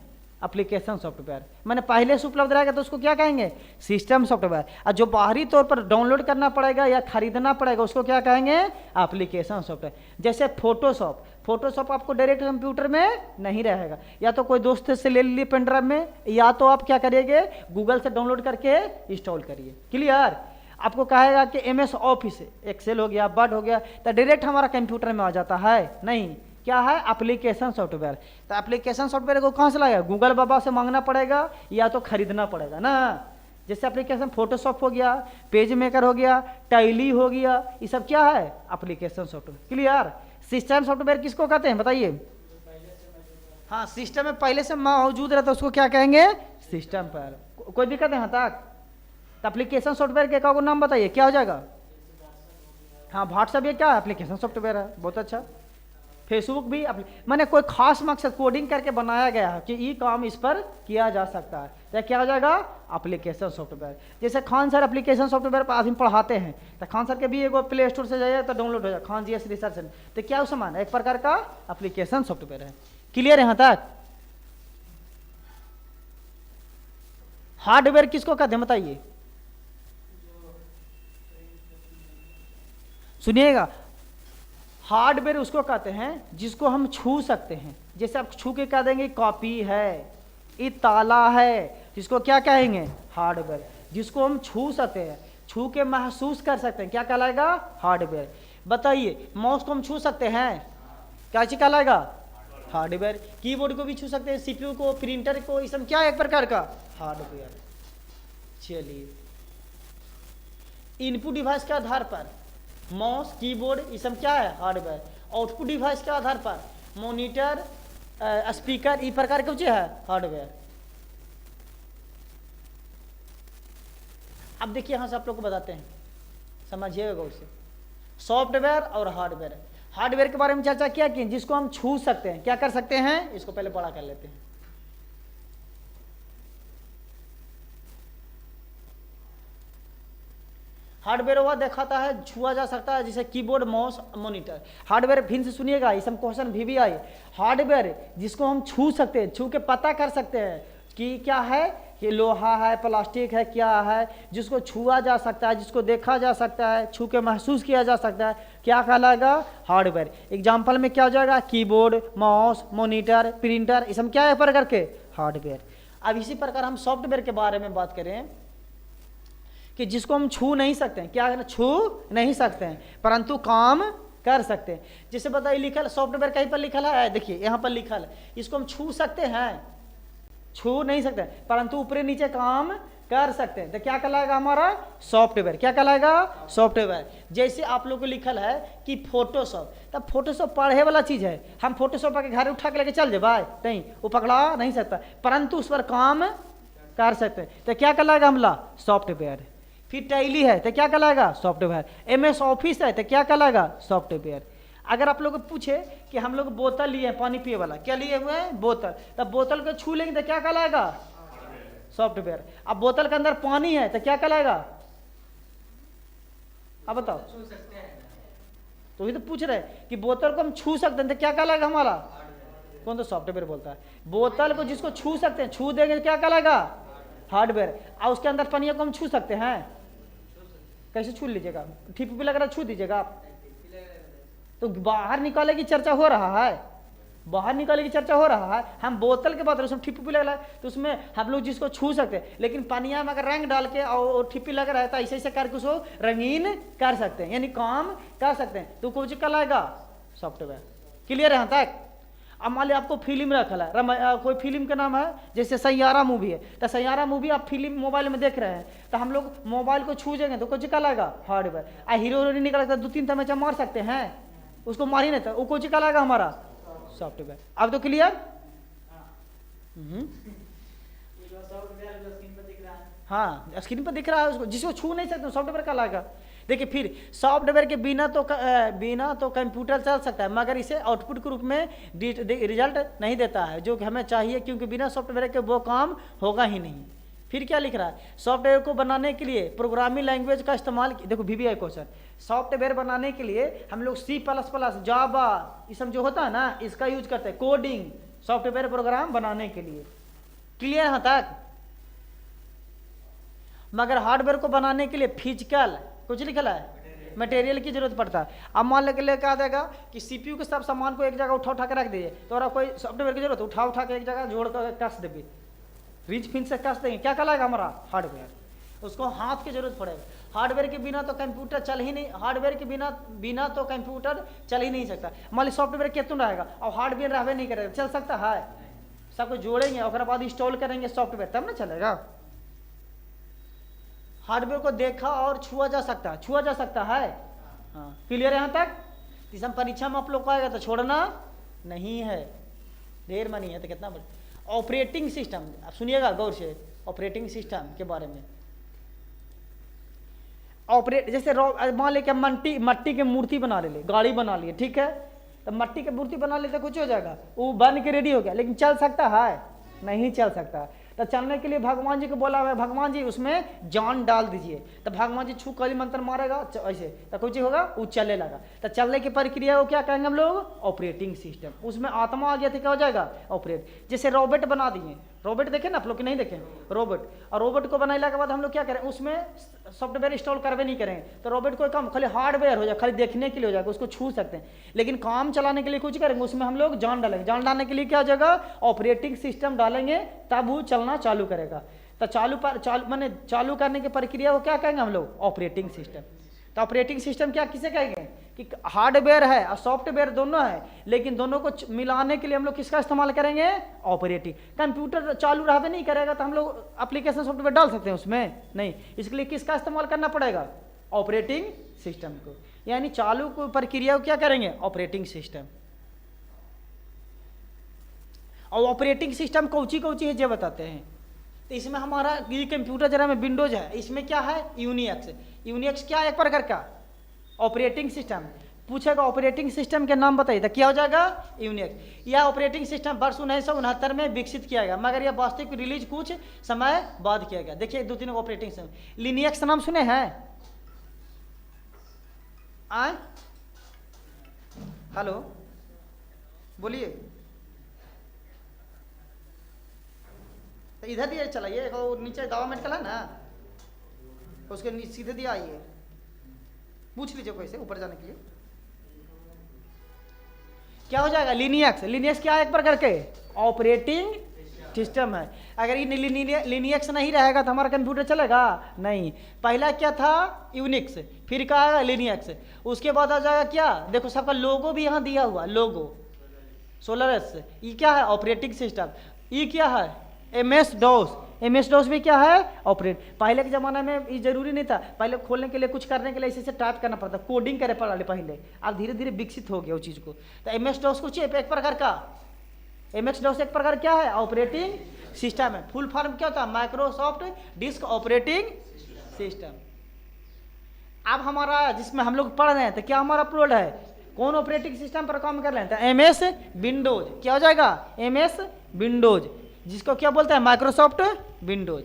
Speaker 1: Application software. मैंने पहले से उपलब्ध रहेगा तो उसको क्या कहेंगे? System software. और जो बाहरी तौर पर डाउनलोड करना पड़ेगा या खरीदना पड़ेगा उसको क्या कहेंगे? Application software. जैसे फोटोशॉप, फोटोशॉप आपको डायरेक्ट कंप्यूटर में नहीं रहेगा, या तो कोई दोस्त से ले लीजिए पेन ड्राइव में, या तो आप क्या करिएगे? गूगल से डाउनलोड करके इंस्टॉल करिए। क्लियर? आपको कहेगा कि MS ऑफिस, एक्सेल हो गया, वर्ड हो गया, तो डायरेक्ट हमारा कंप्यूटर में आ जाता है? नहीं, क्या है? Application software. तो एप्लीकेशन सॉफ्टवेयर को कहाँ से लाएगा? गूगल बाबा से मांगना पड़ेगा या तो खरीदना पड़ेगा ना। जैसे एप्लीकेशन फोटोशॉप हो गया, पेज मेकर हो गया, टैली हो गया, ये सब क्या है? Application software. Clear? System software किसको कहते हैं बताइए? हाँ, सिस्टम में पहले से मौजूद रहता है उसको क्या कहेंगे? सिस्टम पर। कोई दिक्कत है यहाँ तक? तो एप्लीकेशन सॉफ्टवेयर के का नाम बताइए, क्या हो जाएगा? हाँ, व्हाट्सएप ये क्या एप्लीकेशन सॉफ्टवेयर है। बहुत अच्छा। फेसबुक भी मैंने कोई खास मकसद कोडिंग करके बनाया गया है कि ये काम इस पर किया जा सकता है, तो क्या हो जाएगा? Application software. जैसे खान सर एप्लीकेशन सॉफ्टवेयर पर आदमी पढ़ाते हैं, तो खान सर के भी एगो प्ले स्टोर से जाइए तो डाउनलोड हो जाए, खान GS रिसर्च सेंटर। तो क्या उस समान एक प्रकार का एप्लीकेशन सॉफ्टवेयर है। क्लियर है यहाँ तक? हार्डवेयर किसको कहते हैं बताइए? सुनिएगा, हार्डवेयर उसको कहते हैं जिसको हम छू सकते हैं। जैसे आप छू के कह देंगे कॉपी है, ये ताला है, जिसको क्या कहेंगे? हार्डवेयर। जिसको हम छू सकते हैं, छू के महसूस कर सकते हैं, क्या कहलाएगा? हार्डवेयर। बताइए, माउस को हम छू सकते हैं, क्या चीज कहलाएगा? हार्डवेयर। कीबोर्ड को भी छू सकते हैं, CPU को, प्रिंटर को, ये सब क्या है? एक प्रकार का हार्डवेयर। चलिए, इनपुट डिवाइस के आधार पर माउस, कीबोर्ड, ये सब क्या है? हार्डवेयर। आउटपुट डिवाइस के आधार पर मॉनिटर, स्पीकर, ये प्रकार के चीज है हार्डवेयर। अब देखिए यहां से आप लोग को बताते हैं, समझिएगा गौर से। सॉफ्टवेयर और हार्डवेयर। हार्डवेयर के बारे में चर्चा किया कि जिसको हम छू सकते हैं, क्या कर सकते हैं? इसको पहले बड़ा कर लेते हैं। हार्डवेयर वह दिखाता है, छुआ जा सकता है, जैसे कीबोर्ड, माउस, मॉनिटर। हार्डवेयर फिर से सुनिएगा, ये सब क्वेश्चन भी आए। हार्डवेयर जिसको हम छू सकते हैं, छू के पता कर सकते हैं कि क्या है, कि लोहा है, प्लास्टिक है, क्या है, जिसको छुआ जा सकता है, जिसको देखा जा सकता है, छू के महसूस किया जा सकता है, क्या कहलाएगा? हार्डवेयर। एग्जाम्पल में क्या हो जाएगा? कीबोर्ड, माउस, मॉनिटर, प्रिंटर, ये सब क्या है प्रकार के? हार्डवेयर। अब इसी प्रकार हम सॉफ्टवेयर के बारे में बात करें कि जिसको हम छू नहीं सकते हैं, क्या है? छू नहीं सकते हैं परंतु काम कर सकते हैं। जैसे बताइए, लिखल सॉफ्टवेयर कहीं पर लिखल है, देखिए यहाँ पर लिखल है, इसको हम छू सकते हैं, छू नहीं सकते परंतु ऊपर नीचे काम कर सकते हैं, तो क्या कहलाएगा? हमारा सॉफ्टवेयर। क्या कहलाएगा? सॉफ्टवेयर। जैसे आप लोग को लिखल है कि फोटोशॉप, तब फोटोशॉप पढ़े वाला चीज है, हम फोटोशॉप के घर उठा के लेके चल जाए भाई, नहीं, वो पकड़ा नहीं सकता, परंतु उस पर काम कर सकते हैं, तो क्या कहलाएगा? हमला सॉफ्टवेयर। फिर टैली है तो क्या कहलाएगा? सॉफ्टवेयर। MS ऑफिस है तो क्या कहलाएगा? सॉफ्टवेयर। अगर आप लोग पूछे कि हम लोग बोतल लिए हैं, पानी पिए वाला, क्या लिए हुए हैं? बोतल, तब बोतल को छू लेंगे तो क्या कहलाएगा? सॉफ्टवेयर। अब बोतल के अंदर पानी है तो क्या कहलाएगा? अब बताओ, तो ये तो पूछ रहे कि बोतल को हम छू सकते हैं तो क्या कहलाएगा हमारा? कौन? तो सॉफ्टवेयर बोलता है। बोतल को जिसको छू सकते हैं, छू देंगे तो क्या कहलाएगा? हार्डवेयर। और उसके अंदर पानी को हम छू सकते हैं, कैसे छू लीजिएगा? ठीक भी लग रहा है, छू दीजिएगा आप, तो बाहर निकाले की चर्चा हो रहा है, बाहर निकालने की चर्चा हो रहा है, हम बोतल के बाद उसमें ठिप्पी लगा है तो उसमें हम लोग जिसको छू सकते हैं, लेकिन पानिया में अगर रंग डाल के और ठिप्पी लगा रहता है, ऐसे ऐसे करके उसको रंगीन कर सकते हैं, यानी काम कर सकते हैं। तो कुछ कल आएगा सॉफ्टवेयर। क्लियर है यहाँ तक? अब मान लिया आपको फिल्म रखल है, कोई फिल्म का नाम है जैसे सैयारा मूवी है, तो सैयारा मूवी आप फिल्म मोबाइल में देख रहे हैं, तो हम लोग मोबाइल को छू जाएंगे तो कुछ कल आएगा हार्डवेयर। हीरो हीरोइन निकल सकता है, 2-3 तमचा मार सकते हैं, उसको मार ही नहीं था, वो कुछ कल आएगा हमारा सॉफ्टवेयर। अब तो क्लियर? हाँ, स्क्रीन पर दिख रहा है उसको, जिसको छू नहीं सकते सॉफ्टवेयर का लाएगा। देखिए फिर सॉफ्टवेयर के बिना तो कंप्यूटर चल सकता है, मगर इसे आउटपुट के रूप में रिजल्ट नहीं देता है जो कि हमें चाहिए, क्योंकि बिना सॉफ्टवेयर के वो काम होगा ही नहीं। फिर क्या लिख रहा है, सॉफ्टवेयर को बनाने के लिए प्रोग्रामिंग लैंग्वेज का इस्तेमाल, देखो VBI क्वेश्चन, सॉफ्टवेयर बनाने के लिए हम लोग C++, जावा, ये सब जो होता है ना, इसका यूज करते हैं कोडिंग, सॉफ्टवेयर प्रोग्राम बनाने के लिए। क्लियर यहाँ तक? मगर हार्डवेयर को बनाने के लिए फिजिकल कुछ लिखा है, मटेरियल की जरूरत पड़ता है। अब मान लेके क्या देगा कि CPU के सब सामान को एक जगह उठा के रख दीजिए, तो और कोई सॉफ्टवेयर की जरूरत उठा के एक जगह जोड़ कर कस देंगे, रीच पिन से कस देंगे, क्या कहलाएगा हमारा हार्डवेयर। उसको हाथ की जरूरत पड़ेगा। हार्डवेयर के बिना तो कंप्यूटर चल ही नहीं, हार्डवेयर के बिना तो कंप्यूटर चल ही नहीं सकता। मान ली सॉफ्टवेयर कितना रहेगा और हार्डवेयर रहबे नहीं करेगा, चल सकता है? सबको जोड़ेंगे और बाद इंस्टॉल करेंगे सॉफ्टवेयर, तब ना चलेगा। हार्डवेयर को देखा और छुआ जा सकता है, हाँ। क्लियर है यहाँ तक? इस परीक्षा में आप लोग को आएगा तो छोड़ना नहीं है, देर में नहीं है तो कितना बड़ा। ऑपरेटिंग सिस्टम, आप सुनिएगा गौर से, ऑपरेटिंग सिस्टम के बारे में। जैसे मान लेके मट्टी की मूर्ति बना ले, गाड़ी बना लिए, ठीक है, तो मट्टी की मूर्ति बना ले तो कुछ हो जाएगा, वो बन के रेडी हो गया, लेकिन चल सकता है? नहीं चल सकता। तो चलने के लिए भगवान जी को बोला हुआ है, भगवान जी उसमें जान डाल दीजिए, तो भगवान जी छू कली मंत्र मारेगा ऐसे, तो कुछ होगा, वो चलने लगा। तो चलने की प्रक्रिया को क्या कहेंगे हम लोग? Operating system. उसमें आत्मा आ गया तो क्या हो जाएगा? ऑपरेट। जैसे रोबोट बना दिए, रोबोट देखे ना आप लोग कि नहीं देखे? रोबोट, और रोबोट को बनाने के बाद हम लोग क्या करें, उसमें सॉफ्टवेयर इंस्टॉल करवे नहीं करेंगे, तो रोबोट कोई काम खाली हार्डवेयर हो जाए, खाली देखने के लिए हो जाएगा, उसको छू सकते हैं, लेकिन काम चलाने के लिए कुछ करेंगे, उसमें हम लोग जान डालेंगे। जान डालने के लिए क्या हो जाएगा? ऑपरेटिंग सिस्टम डालेंगे, तब वो चलना चालू करेगा। तो चालू करने की प्रक्रिया को क्या कहेंगे हम लोग? Operating system. तो ऑपरेटिंग सिस्टम क्या किसे कहेंगे कि हार्डवेयर है और सॉफ्टवेयर दोनों है, लेकिन दोनों को मिलाने के लिए हम लोग किसका इस्तेमाल करेंगे? ऑपरेटिंग। कंप्यूटर चालू रहबे नहीं करेगा तो हम लोग एप्लीकेशन सॉफ्टवेयर डाल सकते हैं उसमें? नहीं। इसके लिए किसका इस्तेमाल करना पड़ेगा? ऑपरेटिंग सिस्टम को। यानी चालू को प्रक्रिया को क्या करेंगे? Operating system. और ऑपरेटिंग सिस्टम कौची है जो बताते हैं। तो इसमें हमारा ये कंप्यूटर जरा में विंडोज है, इसमें क्या है? यूनिक्स। यूनिक्स क्या है? एक प्रकार का ऑपरेटिंग सिस्टम। पूछेगा ऑपरेटिंग सिस्टम के नाम बताइए, तो क्या हो जाएगा? यूनिक्स। यह ऑपरेटिंग सिस्टम वर्ष 1969 में विकसित किया गया, मगर यह वास्तविक रिलीज कुछ समय बाद किया गया। देखिए 2-3 ऑपरेटिंग सिस्टम। लिनक्स नाम सुने हैं? हेलो, बोलिए। तो इधर दिए चलाइए, नीचे दावा मेडिकल है ना, उसके सीधे दिया आइए, पूछ लीजिए कैसे ऊपर जाने के लिए। क्या हो जाएगा? लिनक्स। लिनक्स क्या है? एक प्रकार के ऑपरेटिंग सिस्टम है। अगर ये लिनक्स नहीं रहेगा तो हमारा कंप्यूटर चलेगा नहीं। पहला क्या था? यूनिक्स, फिर क्या आएगा? लिनक्स, उसके बाद आ जाएगा क्या? देखो सबका लोगो भी यहाँ दिया हुआ, लोगो सोलरस। ये क्या है? Operating system. ये क्या है? MS DOS। MS DOS भी क्या है? ऑपरेट। पहले के ज़माने में ये जरूरी नहीं था, पहले खोलने के लिए कुछ करने के लिए ऐसे टाइप करना पड़ता, कोडिंग करे पहले। अब धीरे धीरे विकसित हो गया उस चीज़ को। तो MS DOS कुछ एक प्रकार का, MS DOS एक प्रकार क्या है? ऑपरेटिंग सिस्टम है। फुल फॉर्म क्या होता है? Microsoft disk operating system. अब हमारा जिसमें हम लोग पढ़ रहे हैं तो क्या हमारा अपलोड है? कौन ऑपरेटिंग सिस्टम पर काम कर रहे हैं? तो MS विंडोज। क्या हो जाएगा? MS विंडोज, जिसको क्या बोलते हैं? Microsoft Windows.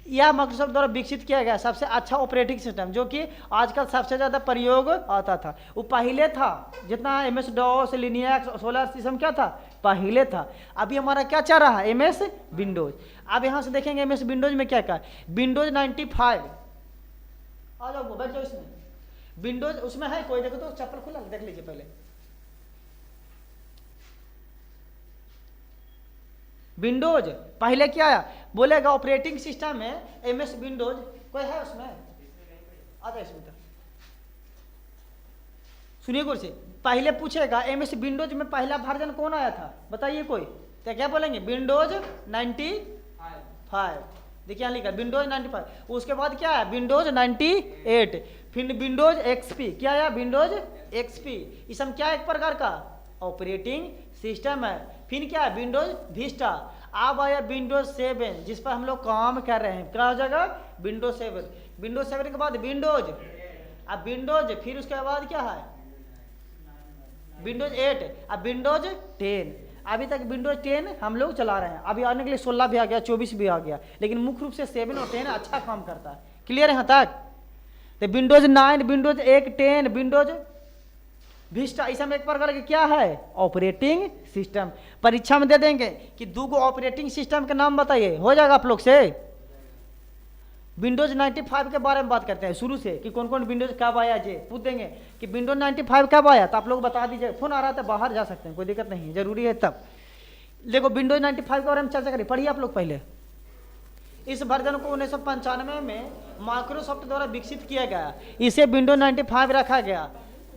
Speaker 1: यह माइक्रोसॉफ्ट द्वारा विकसित किया गया सबसे अच्छा ऑपरेटिंग सिस्टम, जो कि आजकल सबसे ज़्यादा प्रयोग आता था। वो पहले था, जितना MS DOS, Linux, solar system क्या था? पहले था। अभी हमारा क्या चल रहा है? MS Windows. अब यहाँ से देखेंगे MS विंडोज में क्या क्या? विंडोज 95 आ जाओ, बैठ जाओ इसमें। विंडोज उसमें है कोई? देखो तो चप्पल खुला, देख लीजिए पहले। विंडोज पहले क्या आया, बोलेगा ऑपरेटिंग सिस्टम में MS विंडोज, कोई है उसमें, आता है इसमें, सुनिए गौर से, पहले पूछेगा MS विंडोज में पहला वर्जन कौन आया था, बताइए कोई, तो क्या बोलेंगे विंडोज 95, देखिए यहाँ लिखा विंडोज 95, उसके बाद क्या है विंडोज 98, फिर विंडोज XP, क्या आया विंडोज XP, इसम क्या एक प्रकार का ऑपरेटिंग सिस्टम है, फिर क्या है विंडोज विस्टा, अब आया विंडोज 7 जिस पर हम लोग काम कर रहे हैं, क्या हो जाएगा विंडोज 7, विंडोज 7 के बाद विंडोज, अब विंडोज, फिर उसके बाद क्या है विंडोज 8, अब विंडोज 10, अभी तक विंडोज 10 हम लोग चला रहे हैं, अभी आने के लिए 16 भी आ गया, 24 भी आ गया, लेकिन मुख्य रूप से 7 और 10 अच्छा काम करता है, क्लियर है यहाँ तक। तो विंडोज 9, विंडोज 8, 10, विंडोज विस्टा, इस एक प्रकार के क्या है ऑपरेटिंग सिस्टम। परीक्षा में दे देंगे कि 2 गो ऑपरेटिंग सिस्टम के नाम बताइए, हो जाएगा आप लोग से। विंडोज 95 के बारे में बात करते हैं शुरू से कि कौन कौन विंडोज कब आया, जे पूछ देंगे कि विंडोज 95 कब आया, तो आप लोग बता दीजिए, फोन आ रहा था बाहर जा सकते हैं, कोई दिक्कत नहीं है, जरूरी है तब। देखो विंडोज 95 के बारे में चर्चा करिए, पढ़िए आप लोग पहले। इस वर्जन को 1995 में माइक्रोसॉफ्ट द्वारा विकसित किया गया, इसे विंडोज 95 रखा गया,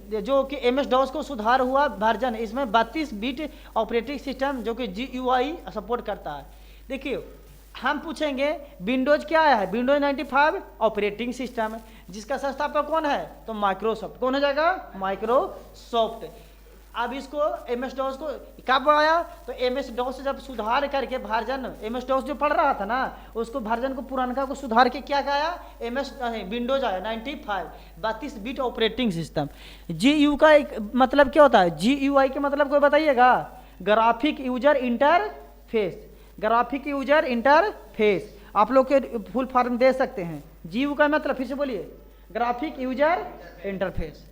Speaker 1: जो कि MS-DOS को सुधार हुआ वर्जन, इसमें 32 बिट ऑपरेटिंग सिस्टम जो कि GUI सपोर्ट करता है। देखिए हम पूछेंगे विंडोज क्या है, विंडोज 95 ऑपरेटिंग सिस्टम है, जिसका संस्थापक कौन है, तो माइक्रोसॉफ्ट, कौन हो जाएगा माइक्रोसॉफ्ट। अब इसको MS-DOS को कब आया, तो MS-DOS जब सुधार करके वर्जन, MS-DOS जो पढ़ रहा था ना, उसको वर्जन को पुरानका को सुधार के क्या आया, विंडोज आया 95, 32 बिट ऑपरेटिंग सिस्टम। GU का एक मतलब क्या होता है, GUI के मतलब कोई बताइएगा, graphic user interface, graphic user interface, आप लोग के फुल फॉर्म दे सकते हैं। GU का मतलब फिर से बोलिए, ग्राफिक यूजर इंटरफेस,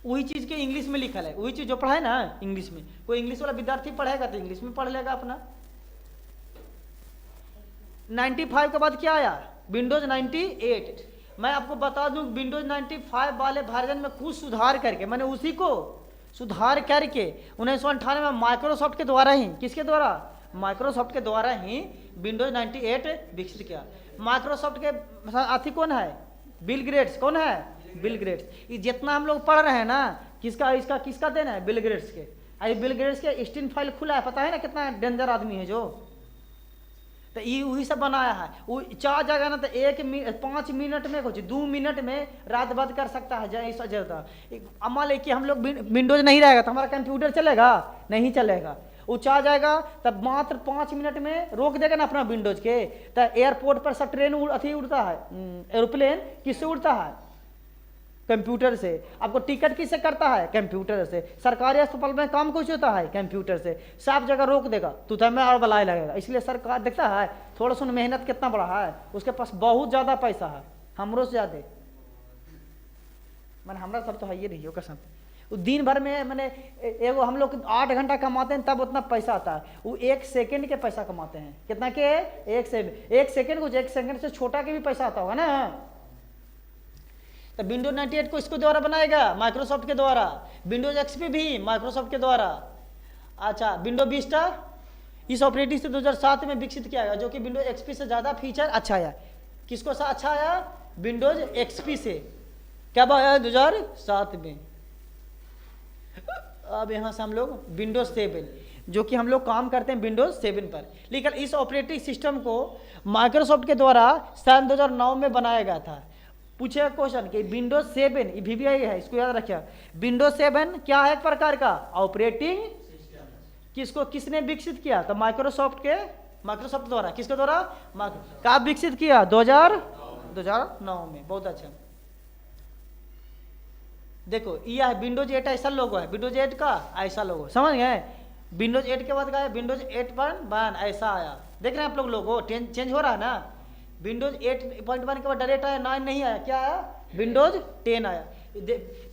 Speaker 1: वही चीज के इंग्लिश में लिखल है, वही चीज जो पढ़ा है ना इंग्लिश में, कोई इंग्लिश वाला विद्यार्थी पढ़ेगा तो इंग्लिश में पढ़ लेगा अपना। 95 के बाद क्या आया, विंडोज 98। मैं आपको बता दूं विंडोज 95 वाले वर्जन में कुछ सुधार करके, मैंने उसी को सुधार करके 1998 में माइक्रोसॉफ्ट के द्वारा ही, किसके द्वारा, माइक्रोसॉफ्ट के द्वारा ही विंडोज 98 विकसित किया। माइक्रोसॉफ्ट के साथी कौन है, बिल गेट्स, कौन है बिल गेट्स। ये जितना हम लोग पढ़ रहे हैं ना, किसका इसका किसका देना है, बिल गेट्स के। अरे बिल गेट्स के स्टीन फाइल खुला है, पता है ना कितना डेंजर आदमी है जो, तो ये वही सब बनाया है। वो चाह जाएगा ना तो 5 मिनट में कुछ 2 मिनट में रात बंद कर सकता है, जैसा जैसा। मान लें कि हम लोग विंडोज नहीं रहेगा तो हमारा कंप्यूटर चलेगा, नहीं चलेगा। वो चाह जाएगा तब मात्र 5 मिनट में रोक देगा ना अपना विंडोज के। तो एयरपोर्ट पर सब ट्रेन अथी उड़ता है, एरोप्लेन किससे उड़ता है, कंप्यूटर से। आपको टिकट किससे करता है, कंप्यूटर से। सरकारी अस्पताल में काम कुछ होता है, कंप्यूटर से। सब जगह रोक देगा तो तुम्हें और बलाए लगेगा। इसलिए सरकार देखता है थोड़ा सा मेहनत कितना बड़ा है, उसके पास बहुत ज़्यादा पैसा है, हमरो से ज़्यादा। मैंने हमारा सब तो है ये नहीं हो कसम। वो दिन भर में मैंने एगो हम लोग 8 घंटा कमाते हैं तब उतना पैसा आता है, वो 1 सेकंड के पैसा कमाते हैं। कितना के, 1 सेकंड कुछ 1 सेकंड से छोटा के भी पैसा आता होगा ना। तो विंडोज 98 को इसको द्वारा बनाएगा माइक्रोसॉफ्ट के द्वारा, विंडोज XP भी माइक्रोसॉफ्ट के द्वारा। अच्छा, विंडोज विस्टा इस ऑपरेटिंग से 2007 में विकसित किया गया, जो कि विंडोज XP से ज़्यादा फीचर अच्छा आया। किसको सा अच्छा आया, विंडोज XP से। कब आया, 2007 में। अब यहाँ से हम लोग विंडोज 7, जो कि हम लोग काम करते हैं विंडोज 7 पर, लेकिन इस ऑपरेटिंग सिस्टम को माइक्रोसॉफ्ट के द्वारा सन 2009 में बनाया गया था। पूछेगा क्वेश्चन कि विंडोज 7 VBI है, इसको याद रखिए। विंडोज 7 क्या है, एक प्रकार का ऑपरेटिंग किसको, किसने विकसित किया, तो माइक्रोसॉफ्ट द्वारा। किसके द्वारा, कब विकसित किया, 2009 में। बहुत अच्छा। देखो यह है विंडोज 8 ऐसा लोगो है, विंडोज 8 का ऐसा लोगो, समझ गए। विंडोज 8 के बाद गया विंडोज 8.1 ऐसा आया। देख रहे हैं आप लोग लोगो चेंज हो रहा है ना। विंडोज 8.1 के बाद डायरेक्ट आया, 9 नहीं आया, क्या आया, विंडोज 10 आया।